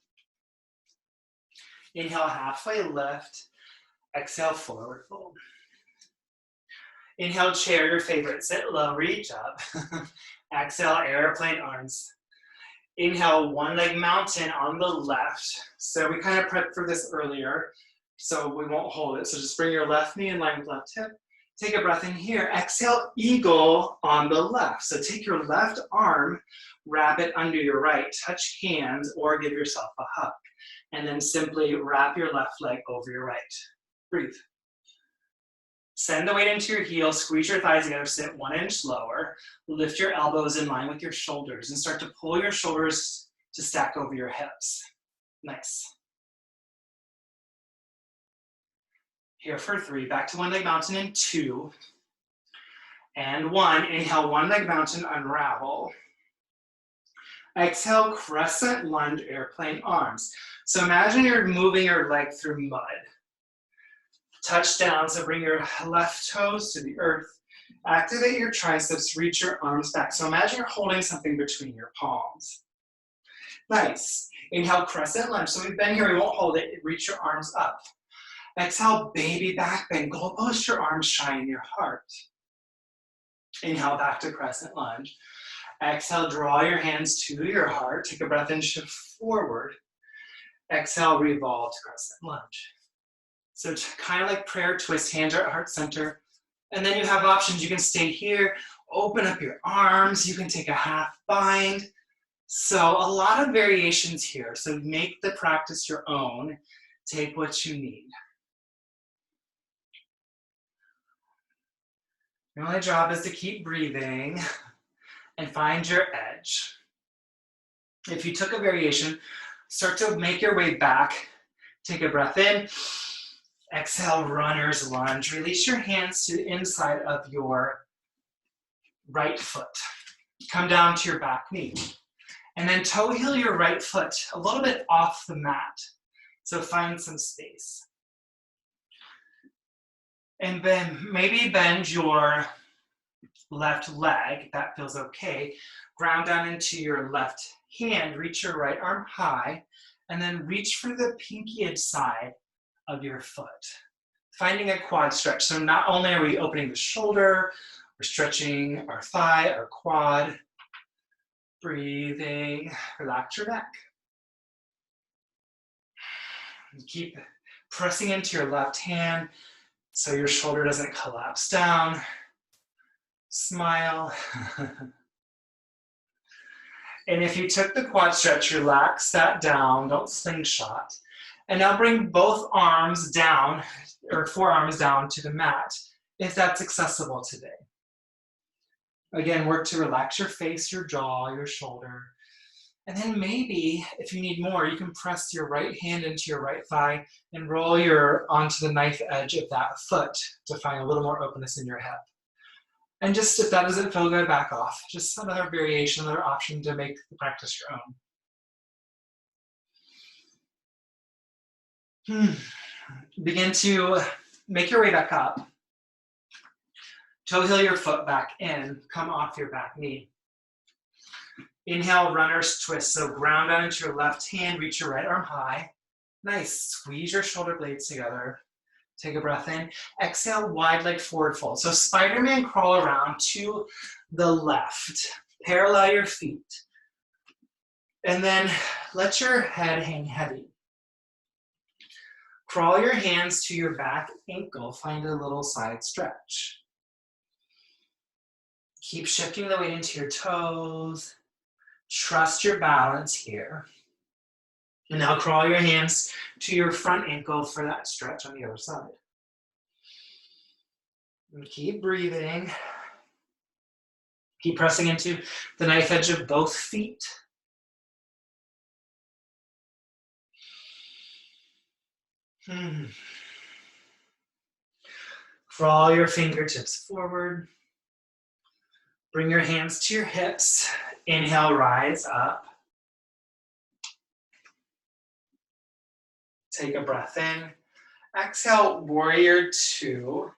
Speaker 1: Inhale, halfway lift. Exhale, forward fold. Inhale, chair, your favorite. Sit low, reach up. Exhale, airplane arms. Inhale, one leg mountain on the left. So we kind of prepped for this earlier, so we won't hold it. So just bring your left knee in line with left hip. Take a breath in here. Exhale, eagle on the left. So take your left arm, wrap it under your right. Touch hands or give yourself a hug. And then simply wrap your left leg over your right. Breathe. Send the weight into your heels, squeeze your thighs together, sit 1 inch lower. Lift your elbows in line with your shoulders and start to pull your shoulders to stack over your hips. Nice. Here for 3, back to one leg mountain in 2. And 1, inhale, one leg mountain, unravel. Exhale, crescent lunge, airplane arms. So imagine you're moving your leg through mud. Touch down, so bring your left toes to the earth. Activate your triceps, reach your arms back. So imagine you're holding something between your palms. Nice. Inhale, crescent lunge. So we've been here, we won't hold it. Reach your arms up. Exhale, baby back bend. Goalpost your arms, shine your heart. Inhale, back to crescent lunge. Exhale, draw your hands to your heart. Take a breath in, shift forward. Exhale, revolve to crescent lunge. So kind of like prayer twist, hands are at heart center. And then you have options. You can stay here, open up your arms. You can take a half bind. So a lot of variations here. So make the practice your own. Take what you need. Your only job is to keep breathing and find your edge. If you took a variation, start to make your way back. Take a breath in. Exhale, runner's lunge. Release your hands to the inside of your right foot. Come down to your back knee. And then toe heel your right foot a little bit off the mat. So find some space. And then maybe bend your left leg. That feels okay. Ground down into your left hand. Reach your right arm high. And then reach for the pinky edge side of your foot. Finding a quad stretch. So not only are we opening the shoulder, we're stretching our thigh, our quad. Breathing, relax your neck. Keep pressing into your left hand so your shoulder doesn't collapse down. Smile. And if you took the quad stretch, relax that down, don't slingshot. And now bring both arms down, or forearms down to the mat, if that's accessible today. Again, work to relax your face, your jaw, your shoulder. And then maybe, if you need more, you can press your right hand into your right thigh and roll onto the knife edge of that foot to find a little more openness in your hip. And just if that doesn't feel good, back off. Just another variation, another option to make the practice your own. Begin to make your way back up. Toe heel your foot back in, come off your back knee. Inhale, runner's twist. So ground down into your left hand, reach your right arm high. Nice, squeeze your shoulder blades together. Take a breath in. Exhale, wide leg forward fold. So Spider-Man crawl around to the left. Parallel your feet. And then let your head hang heavy. Crawl your hands to your back ankle. Find a little side stretch. Keep shifting the weight into your toes. Trust your balance here. And now crawl your hands to your front ankle for that stretch on the other side. And keep breathing. Keep pressing into the knife edge of both feet. Crawl your fingertips forward. Bring your hands to your hips. Inhale, rise up. Take a breath in. Exhale, warrior two.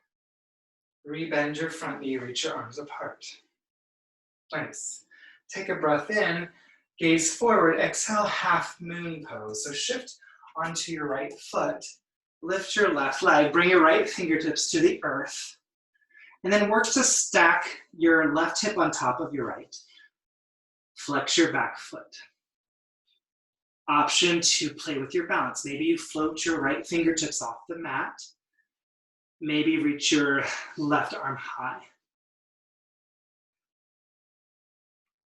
Speaker 1: Rebend your front knee, reach your arms apart. Nice. Take a breath in, gaze forward. Exhale, half moon pose. So shift onto your right foot. Lift your left leg. Bring your right fingertips to the earth. And then work to stack your left hip on top of your right. Flex your back foot. Option to play with your balance. Maybe you float your right fingertips off the mat. Maybe reach your left arm high.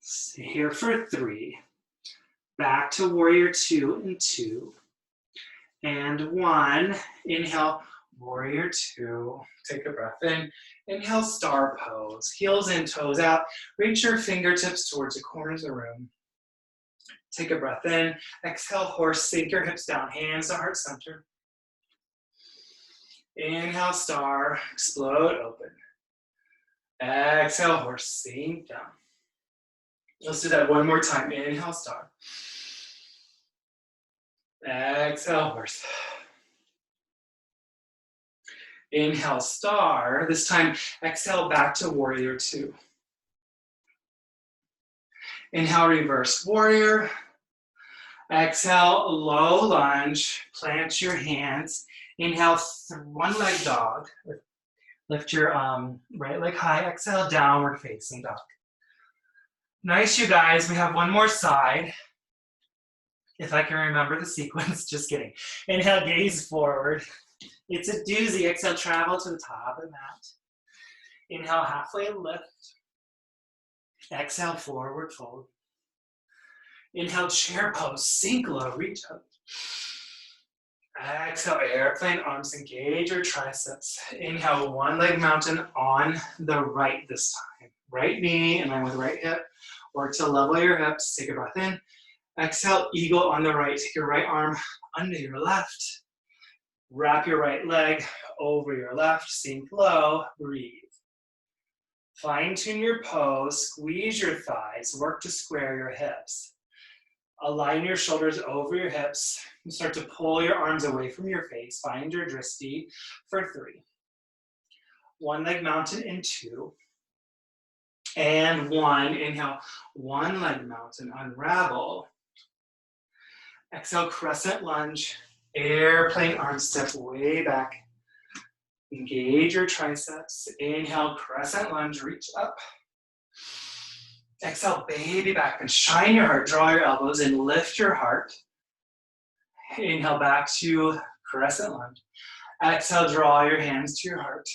Speaker 1: Stay here for 3. Back to warrior 2 and 2. And 1. Inhale, warrior 2. Take a breath in. Inhale, star pose. Heels in, toes out. Reach your fingertips towards the corners of the room. Take a breath in. Exhale, horse. Sink your hips down. Hands to heart center. Inhale, star. Explode open. Exhale, horse. Sink down. Let's do that one more time. Inhale, star. Exhale, horse. Inhale, star. This time, exhale back to warrior two. Inhale, reverse warrior. Exhale, low lunge. Plant your hands. Inhale, one leg dog. Lift your right leg high. Exhale, downward facing dog. Nice, you guys. We have one more side. If I can remember the sequence, just kidding. Inhale, gaze forward. It's a doozy. Exhale, travel to the top of the mat. Inhale, halfway lift. Exhale, forward fold. Inhale, chair pose, sink low, reach up. Exhale, airplane, arms engage your triceps. Inhale, one leg mountain on the right this time. Right knee in line with right hip. Work to level your hips. Take a breath in. Exhale, eagle on the right. Take your right arm under your left. Wrap your right leg over your left. Sink low, breathe. Fine tune your pose, squeeze your thighs, work to square your hips. Align your shoulders over your hips. And start to pull your arms away from your face. Find your drishti for 3. One leg mountain in 2. And 1. Inhale, one leg mountain, unravel. Exhale, crescent lunge. Airplane arm step way back. Engage your triceps. Inhale, crescent lunge, reach up. Exhale, baby back bend. Shine your heart, draw your elbows and lift your heart. Inhale, back to crescent lunge. Exhale, draw your hands to your heart.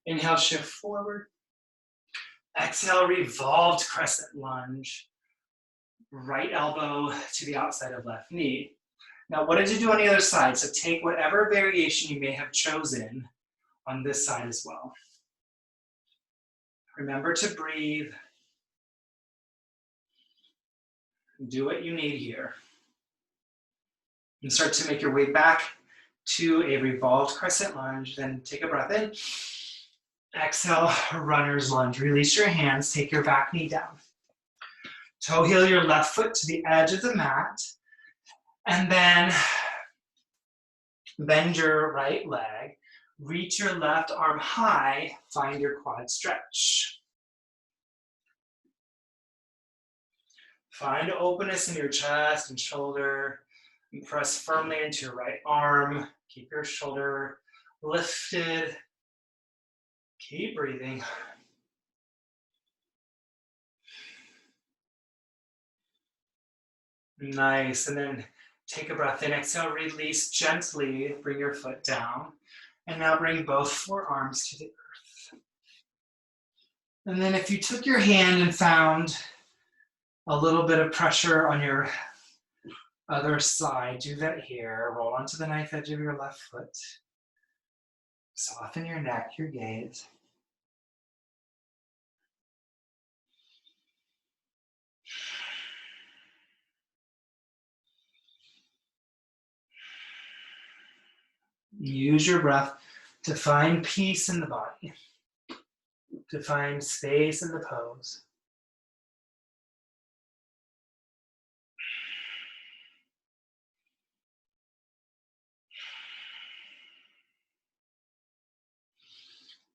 Speaker 1: Inhale, shift forward. Exhale, revolved crescent lunge. Right elbow to the outside of left knee. Now, what did you do on the other side? So take whatever variation you may have chosen on this side as well. Remember to breathe. Do what you need here. And start to make your way back to a revolved crescent lunge. Then take a breath in. Exhale, runner's lunge. Release your hands. Take your back knee down. Toe heel your left foot to the edge of the mat. And then bend your right leg. Reach your left arm high. Find your quad stretch. Find openness in your chest and shoulder. And press firmly into your right arm. Keep your shoulder lifted. Keep breathing. Nice. And then take a breath in. Exhale, release gently. Bring your foot down. And now bring both forearms to the earth. And then if you took your hand and found a little bit of pressure on your other side, do that here. Roll onto the knife edge of your left foot. Soften your neck, your gaze. Use your breath to find peace in the body, to find space in the pose.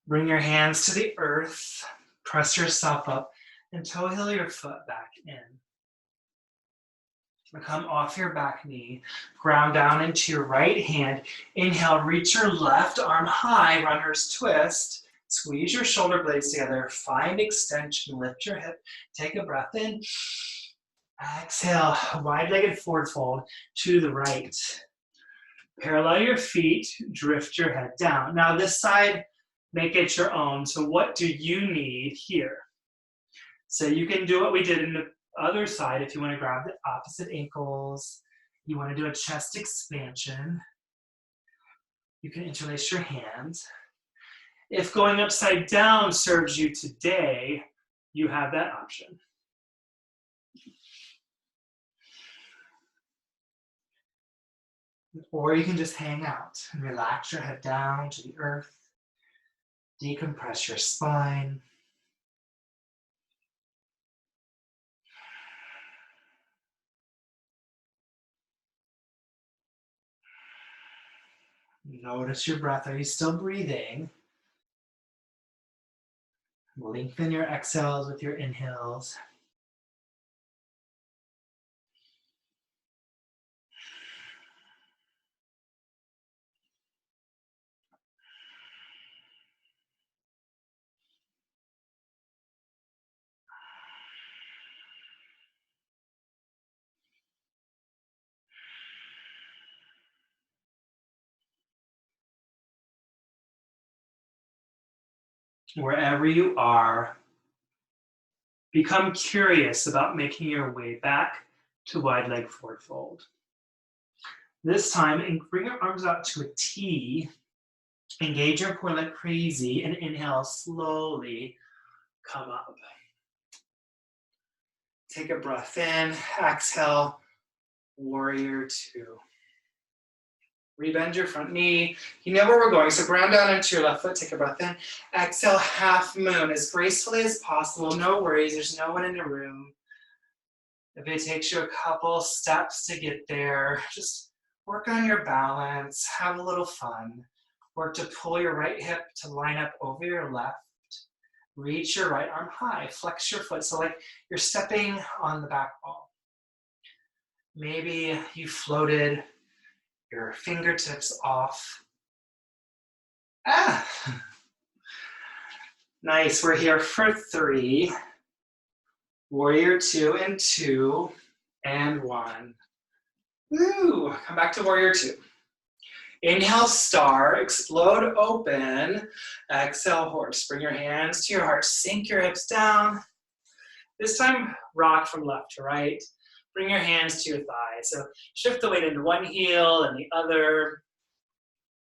Speaker 1: Bring your hands to the earth, press yourself up, and toe heel your foot back in. Come off your back knee, ground down into your right hand. Inhale, reach your left arm high, runner's twist. Squeeze your shoulder blades together, find extension, lift your hip, take a breath in. Exhale, wide-legged forward fold to the right. Parallel your feet, drift your head down. Now this side, make it your own. So what do you need here? So you can do what we did in the other side if you want to grab the opposite ankles. You want to do a chest expansion. You can interlace your hands. If going upside down serves you today, you have that option. Or you can just hang out and relax your head down to the earth. Decompress your spine. Notice your breath. Are you still breathing? Lengthen your exhales with your inhales. Wherever you are, become curious about making your way back to wide leg forward fold. This time, bring your arms out to a T. Engage your core like crazy and inhale, slowly come up. Take a breath in, exhale, warrior two. Rebend your front knee. You know where we're going, so ground down into your left foot, take a breath in. Exhale, half moon, as gracefully as possible. No worries, there's no one in the room. If it takes you a couple steps to get there, just work on your balance, have a little fun. Work to pull your right hip to line up over your left. Reach your right arm high, flex your foot, so like you're stepping on the back wall. Maybe you floated your fingertips off. Nice, we're here for 3. Warrior 2 and 2 and 1. Woo, come back to warrior 2. Inhale, star, explode open. Exhale, horse. Bring your hands to your heart, sink your hips down. This time, rock from left to right. Bring your hands to your thighs. So shift the weight into one heel and the other.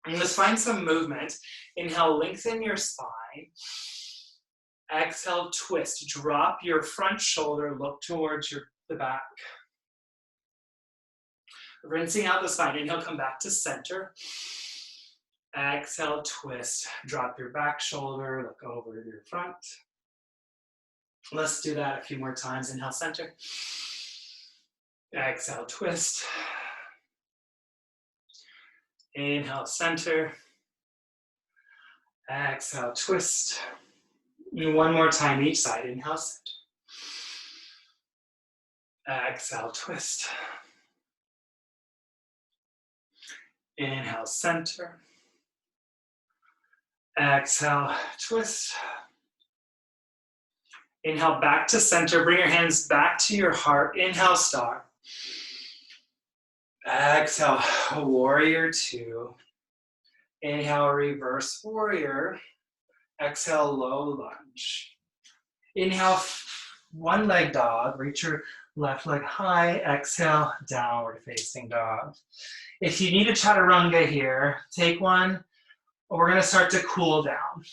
Speaker 1: And let's find some movement. Inhale, lengthen your spine. Exhale, twist. Drop your front shoulder, look towards the back. Rinsing out the spine. Inhale, come back to center. Exhale, twist. Drop your back shoulder, look over to your front. Let's do that a few more times. Inhale, center. Exhale, twist. Inhale, center. Exhale, twist. And one more time each side. Inhale, center. Exhale, twist. Inhale, center. Exhale, twist. Inhale, back to center. Bring your hands back to your heart. Inhale, star. Exhale, warrior 2. Inhale, reverse warrior. Exhale, low lunge. Inhale, one leg dog. Reach your left leg high. Exhale, downward facing dog. If you need a chaturanga here, take one. We're going to start to cool down.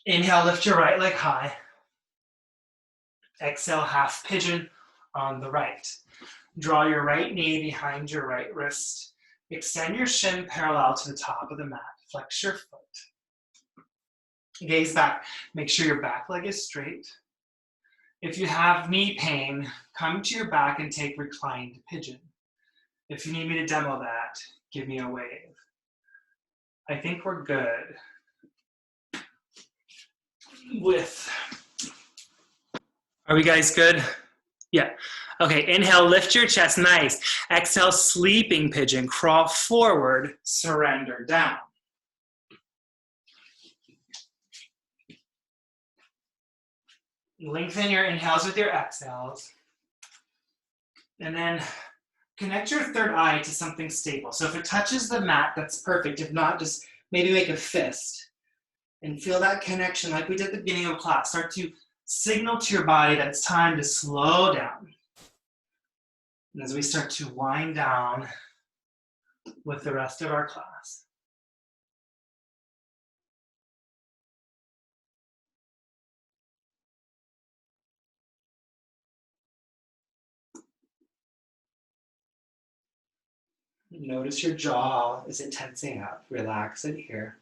Speaker 1: Inhale, lift your right leg high. Exhale, half pigeon on the right. Draw your right knee behind your right wrist. Extend your shin parallel to the top of the mat. Flex your foot. Gaze back. Make sure your back leg is straight. If you have knee pain, come to your back and take reclined pigeon. If you need me to demo that, give me a wave. I think we're good with... Are we guys good? Yeah. Okay, inhale, lift your chest, nice. Exhale, sleeping pigeon, crawl forward, surrender down. Lengthen your inhales with your exhales. And then connect your third eye to something stable. So if it touches the mat, that's perfect. If not, just maybe make a fist. And feel that connection like we did at the beginning of class. Start to signal to your body that it's time to slow down. And as we start to wind down with the rest of our class. Notice your jaw, is it tensing up? Relax it here.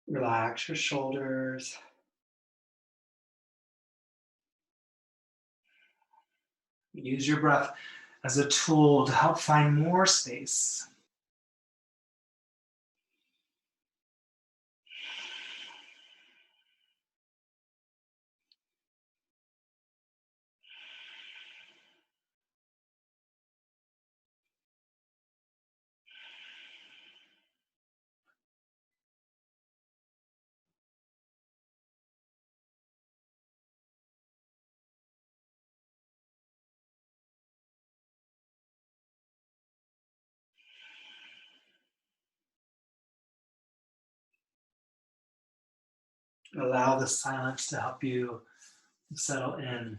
Speaker 1: Relax your shoulders. Use your breath as a tool to help find more space. Allow the silence to help you settle in.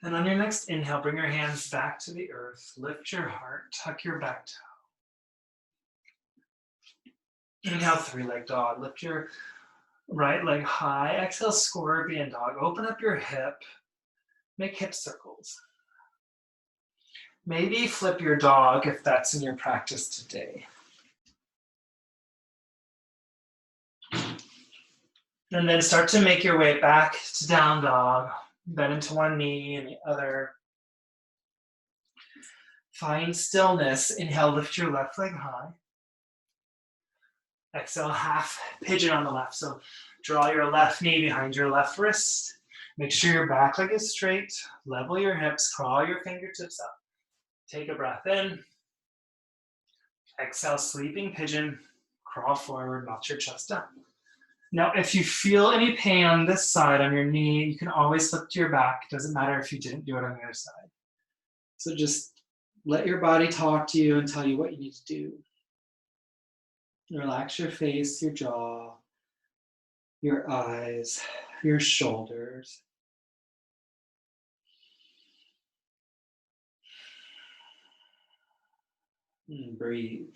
Speaker 1: And on your next inhale, bring your hands back to the earth. Lift your heart, tuck your back toe. Inhale, three-leg dog. Lift your right leg high. Exhale, scorpion dog. Open up your hip. Make hip circles. Maybe flip your dog if that's in your practice today. And then start to make your way back to down dog. Bend into one knee and the other. Find stillness. Inhale, lift your left leg high. Exhale, half pigeon on the left. So draw your left knee behind your left wrist. Make sure your back leg is straight. Level your hips. Crawl your fingertips up. Take a breath in. Exhale, sleeping pigeon. Crawl forward, melt your chest down. Now, if you feel any pain on this side, on your knee, you can always flip to your back. It doesn't matter if you didn't do it on the other side. So just let your body talk to you and tell you what you need to do. Relax your face, your jaw, your eyes, your shoulders. And breathe.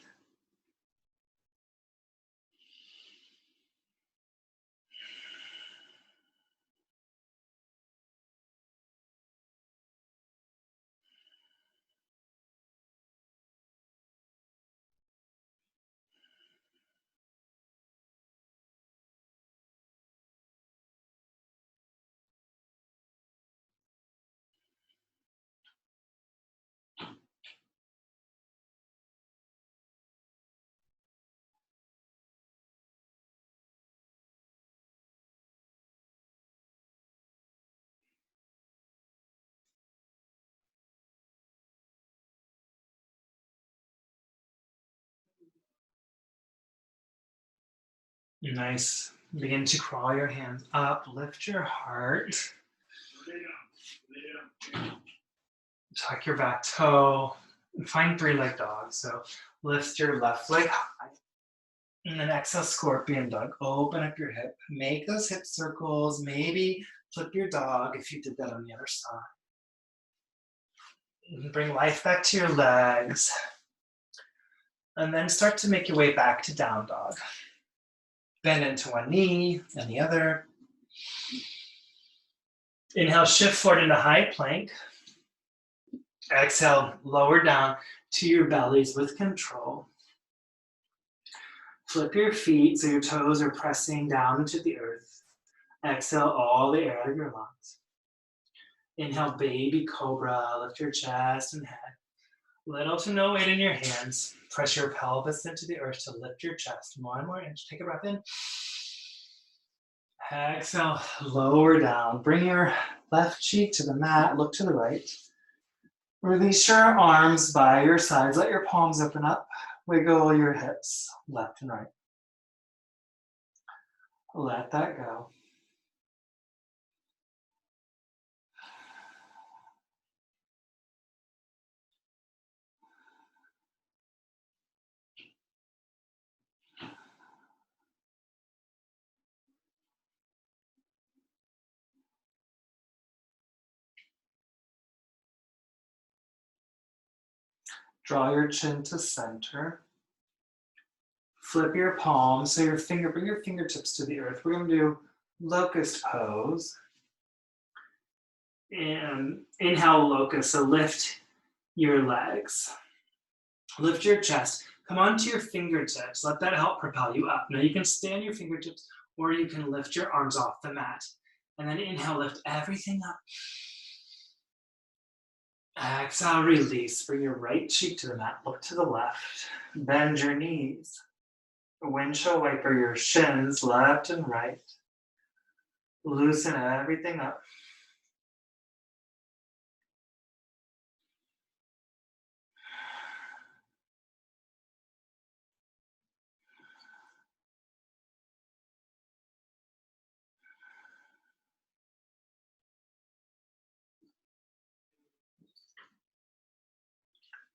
Speaker 1: Nice. Begin to crawl your hands up. Lift your heart. Tuck your back toe. Find three-leg dog. So lift your left leg high. And then exhale, scorpion dog. Open up your hip. Make those hip circles. Maybe flip your dog if you did that on the other side. And bring life back to your legs. And then start to make your way back to down dog. Bend into one knee and the other. Inhale, shift forward into high plank. Exhale, lower down to your bellies with control. Flip your feet so your toes are pressing down into the earth. Exhale all the air out of your lungs. Inhale, baby cobra. Lift your chest and head. Little to no weight in your hands. Press your pelvis into the earth to lift your chest. One more inch. Take a breath in. Exhale, lower down. Bring your left cheek to the mat. Look to the right. Release your arms by your sides. Let your palms open up. Wiggle your hips left and right. Let that go. Draw your chin to center. Flip your palms so bring your fingertips to the earth. We're going to do Locust Pose. And inhale, locust. So lift your legs. Lift your chest. Come onto your fingertips. Let that help propel you up. Now you can stay on your fingertips or you can lift your arms off the mat. And then inhale, lift everything up. Exhale, release. Bring your right cheek to the mat. Look to the left. Bend your knees. Windshield wiper your shins left and right. Loosen everything up.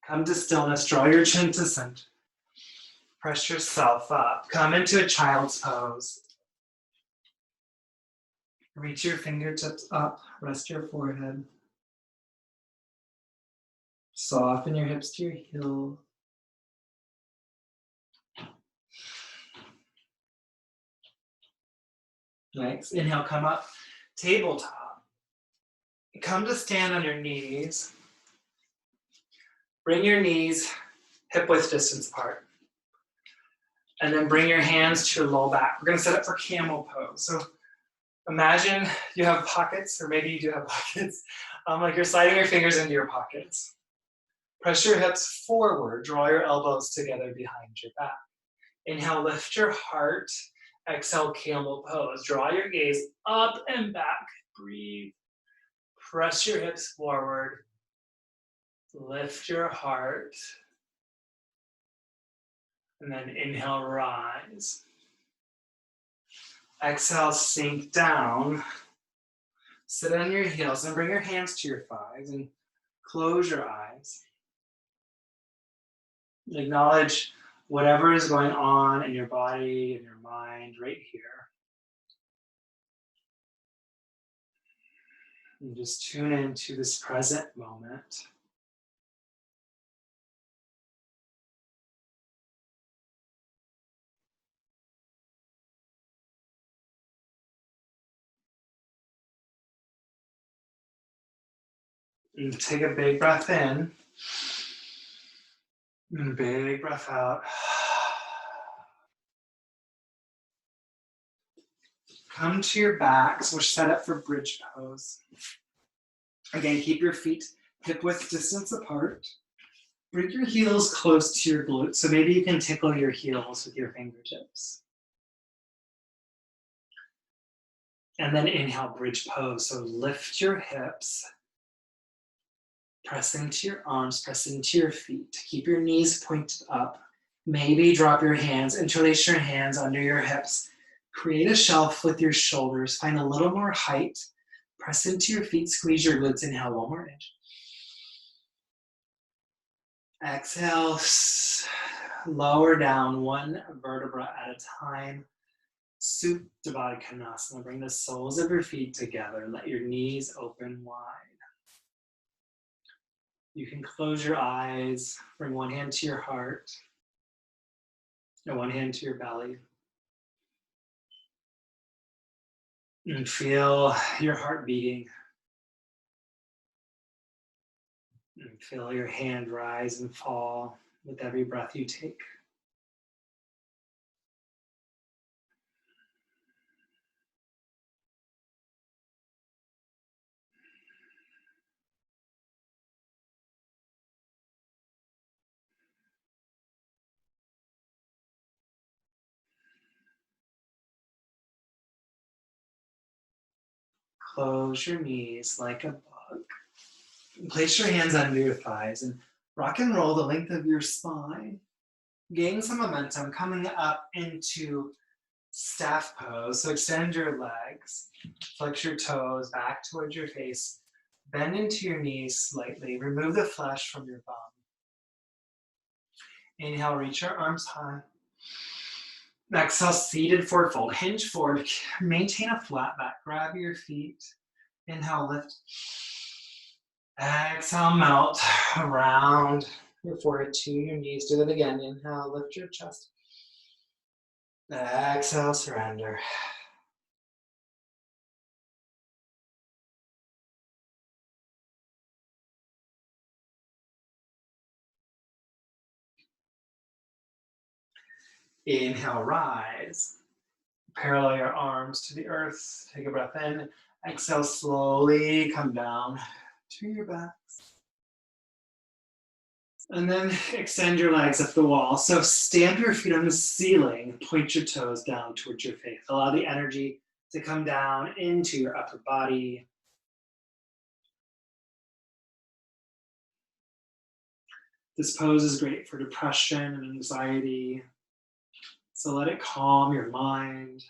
Speaker 1: Come to stillness. Draw your chin to center. Press yourself up. Come into a child's pose. Reach your fingertips up. Rest your forehead. Soften your hips to your heels. Nice. Inhale, come up. Tabletop. Come to stand on your knees. Bring your knees hip-width distance apart. And then bring your hands to your low back. We're going to set up for Camel Pose. So imagine you have pockets, or maybe you do have pockets, like you're sliding your fingers into your pockets. Press your hips forward. Draw your elbows together behind your back. Inhale, lift your heart. Exhale, Camel Pose. Draw your gaze up and back. Breathe. Press your hips forward. Lift your heart. And then inhale, rise. Exhale, sink down. Sit on your heels and bring your hands to your thighs and close your eyes. Acknowledge whatever is going on in your body and your mind right here. And just tune into this present moment. And take a big breath in. And a big breath out. Come to your backs. We're set up for bridge pose. Again, keep your feet hip-width distance apart. Bring your heels close to your glutes. So maybe you can tickle your heels with your fingertips. And then inhale, bridge pose. So lift your hips. Press into your arms, press into your feet. Keep your knees pointed up. Maybe drop your hands, interlace your hands under your hips. Create a shelf with your shoulders. Find a little more height. Press into your feet, squeeze your glutes. Inhale, one more inch. Exhale, lower down one vertebra at a time. Supine Konasana. Bring the soles of your feet together. Let your knees open wide. You can close your eyes. Bring one hand to your heart and one hand to your belly. And feel your heart beating. And feel your hand rise and fall with every breath you take. Close your knees like a bug. Place your hands under your thighs and rock and roll the length of your spine. Gain some momentum coming up into staff pose. So extend your legs, flex your toes back towards your face, bend into your knees slightly, remove the flesh from your bum. Inhale, reach your arms high. Exhale, seated forward fold. Hinge forward, maintain a flat back. Grab your feet. Inhale, lift. Exhale, melt around your forehead to your knees. Do that again. Inhale, lift your chest. Exhale, surrender. Inhale, rise. Parallel your arms to the earth. Take a breath in. Exhale, slowly come down to your backs. And then extend your legs up the wall. So stamp your feet on the ceiling. Point your toes down towards your face. Allow the energy to come down into your upper body. This pose is great for depression and anxiety. So let it calm your mind.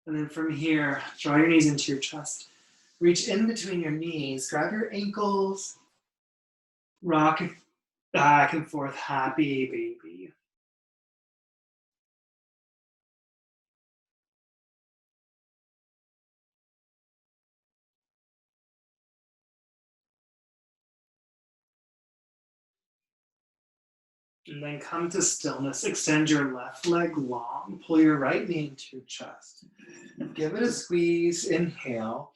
Speaker 1: And then from here, draw your knees into your chest. Reach in between your knees, grab your ankles, rock it back and forth, happy baby. And then come to stillness. Extend your left leg long. Pull your right knee into your chest. Give it a squeeze. Inhale.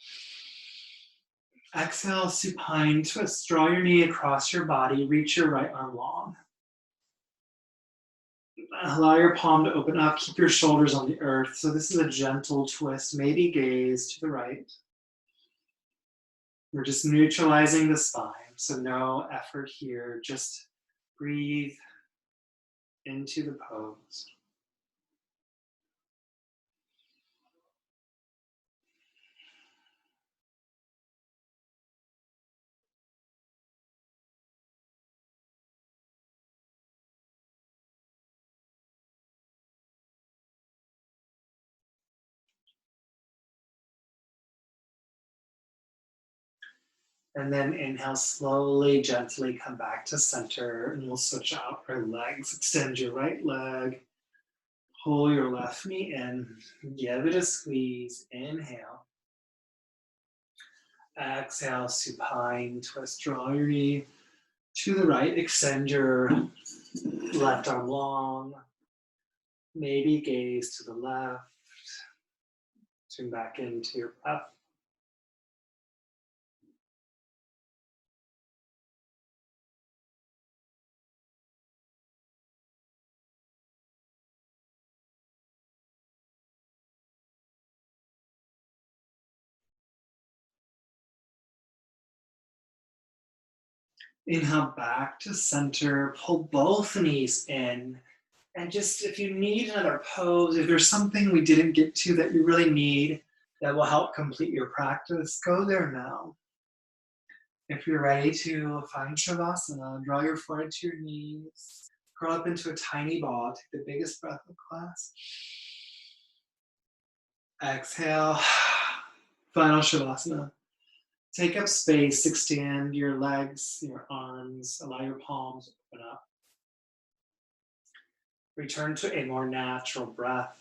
Speaker 1: Exhale, supine twist. Draw your knee across your body. Reach your right arm long. Allow your palm to open up. Keep your shoulders on the earth. So this is a gentle twist. Maybe gaze to the right. We're just neutralizing the spine. So no effort here. Just breathe into the pose. And then inhale, slowly, gently come back to center, and we'll switch out our legs. Extend your right leg, pull your left knee in, give it a squeeze. Inhale. Exhale, supine twist. Draw your knee to the right. Extend your left arm long. Maybe gaze to the left. Tune back into your breath. Inhale back to center. Pull both knees in. And just if you need another pose, if there's something we didn't get to that you really need that will help complete your practice, go there now. If you're ready to find Shavasana, draw your forehead to your knees, curl up into a tiny ball, take the biggest breath of class. Exhale, final Shavasana. Take up space, extend your legs, your arms, allow your palms to open up. Return to a more natural breath.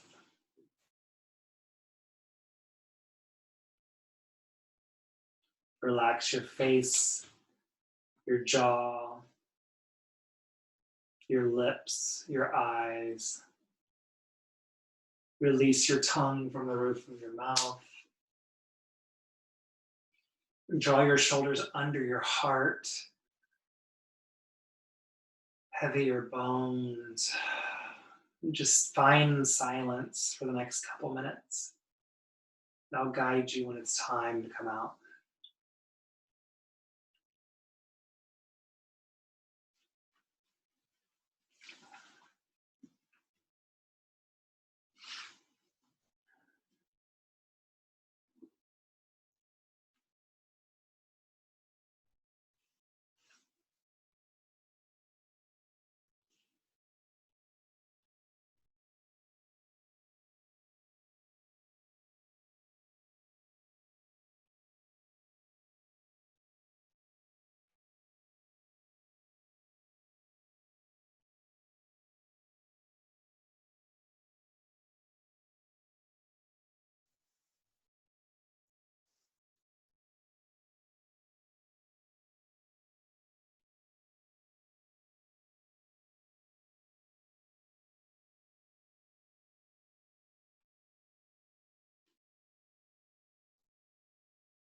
Speaker 1: Relax your face, your jaw, your lips, your eyes. Release your tongue from the roof of your mouth. Draw your shoulders under your heart. Heavy your bones. Just find silence for the next couple minutes. And I'll guide you when it's time to come out.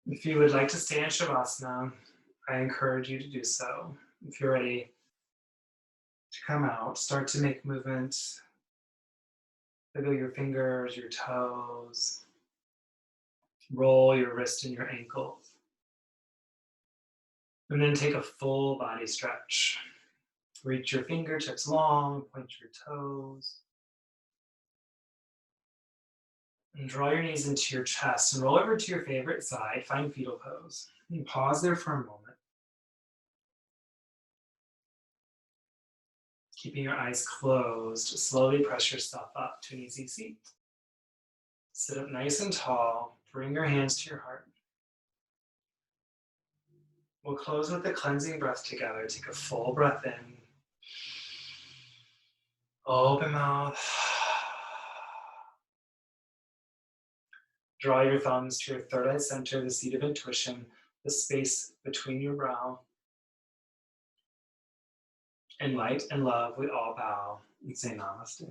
Speaker 1: If you would like to stay in Shavasana, I encourage you to do so. If you're ready to come out, start to make movements. Wiggle your fingers, your toes. Roll your wrist and your ankles. And then take a full body stretch. Reach your fingertips long, point your toes. And draw your knees into your chest and roll over to your favorite side. Find Fetal Pose. And pause there for a moment. Keeping your eyes closed, slowly press yourself up to an easy seat. Sit up nice and tall. Bring your hands to your heart. We'll close with a cleansing breath together. Take a full breath in. Open mouth. Draw your thumbs to your third eye center, the seat of intuition, the space between your brow. In light and love, we all bow and say namaste.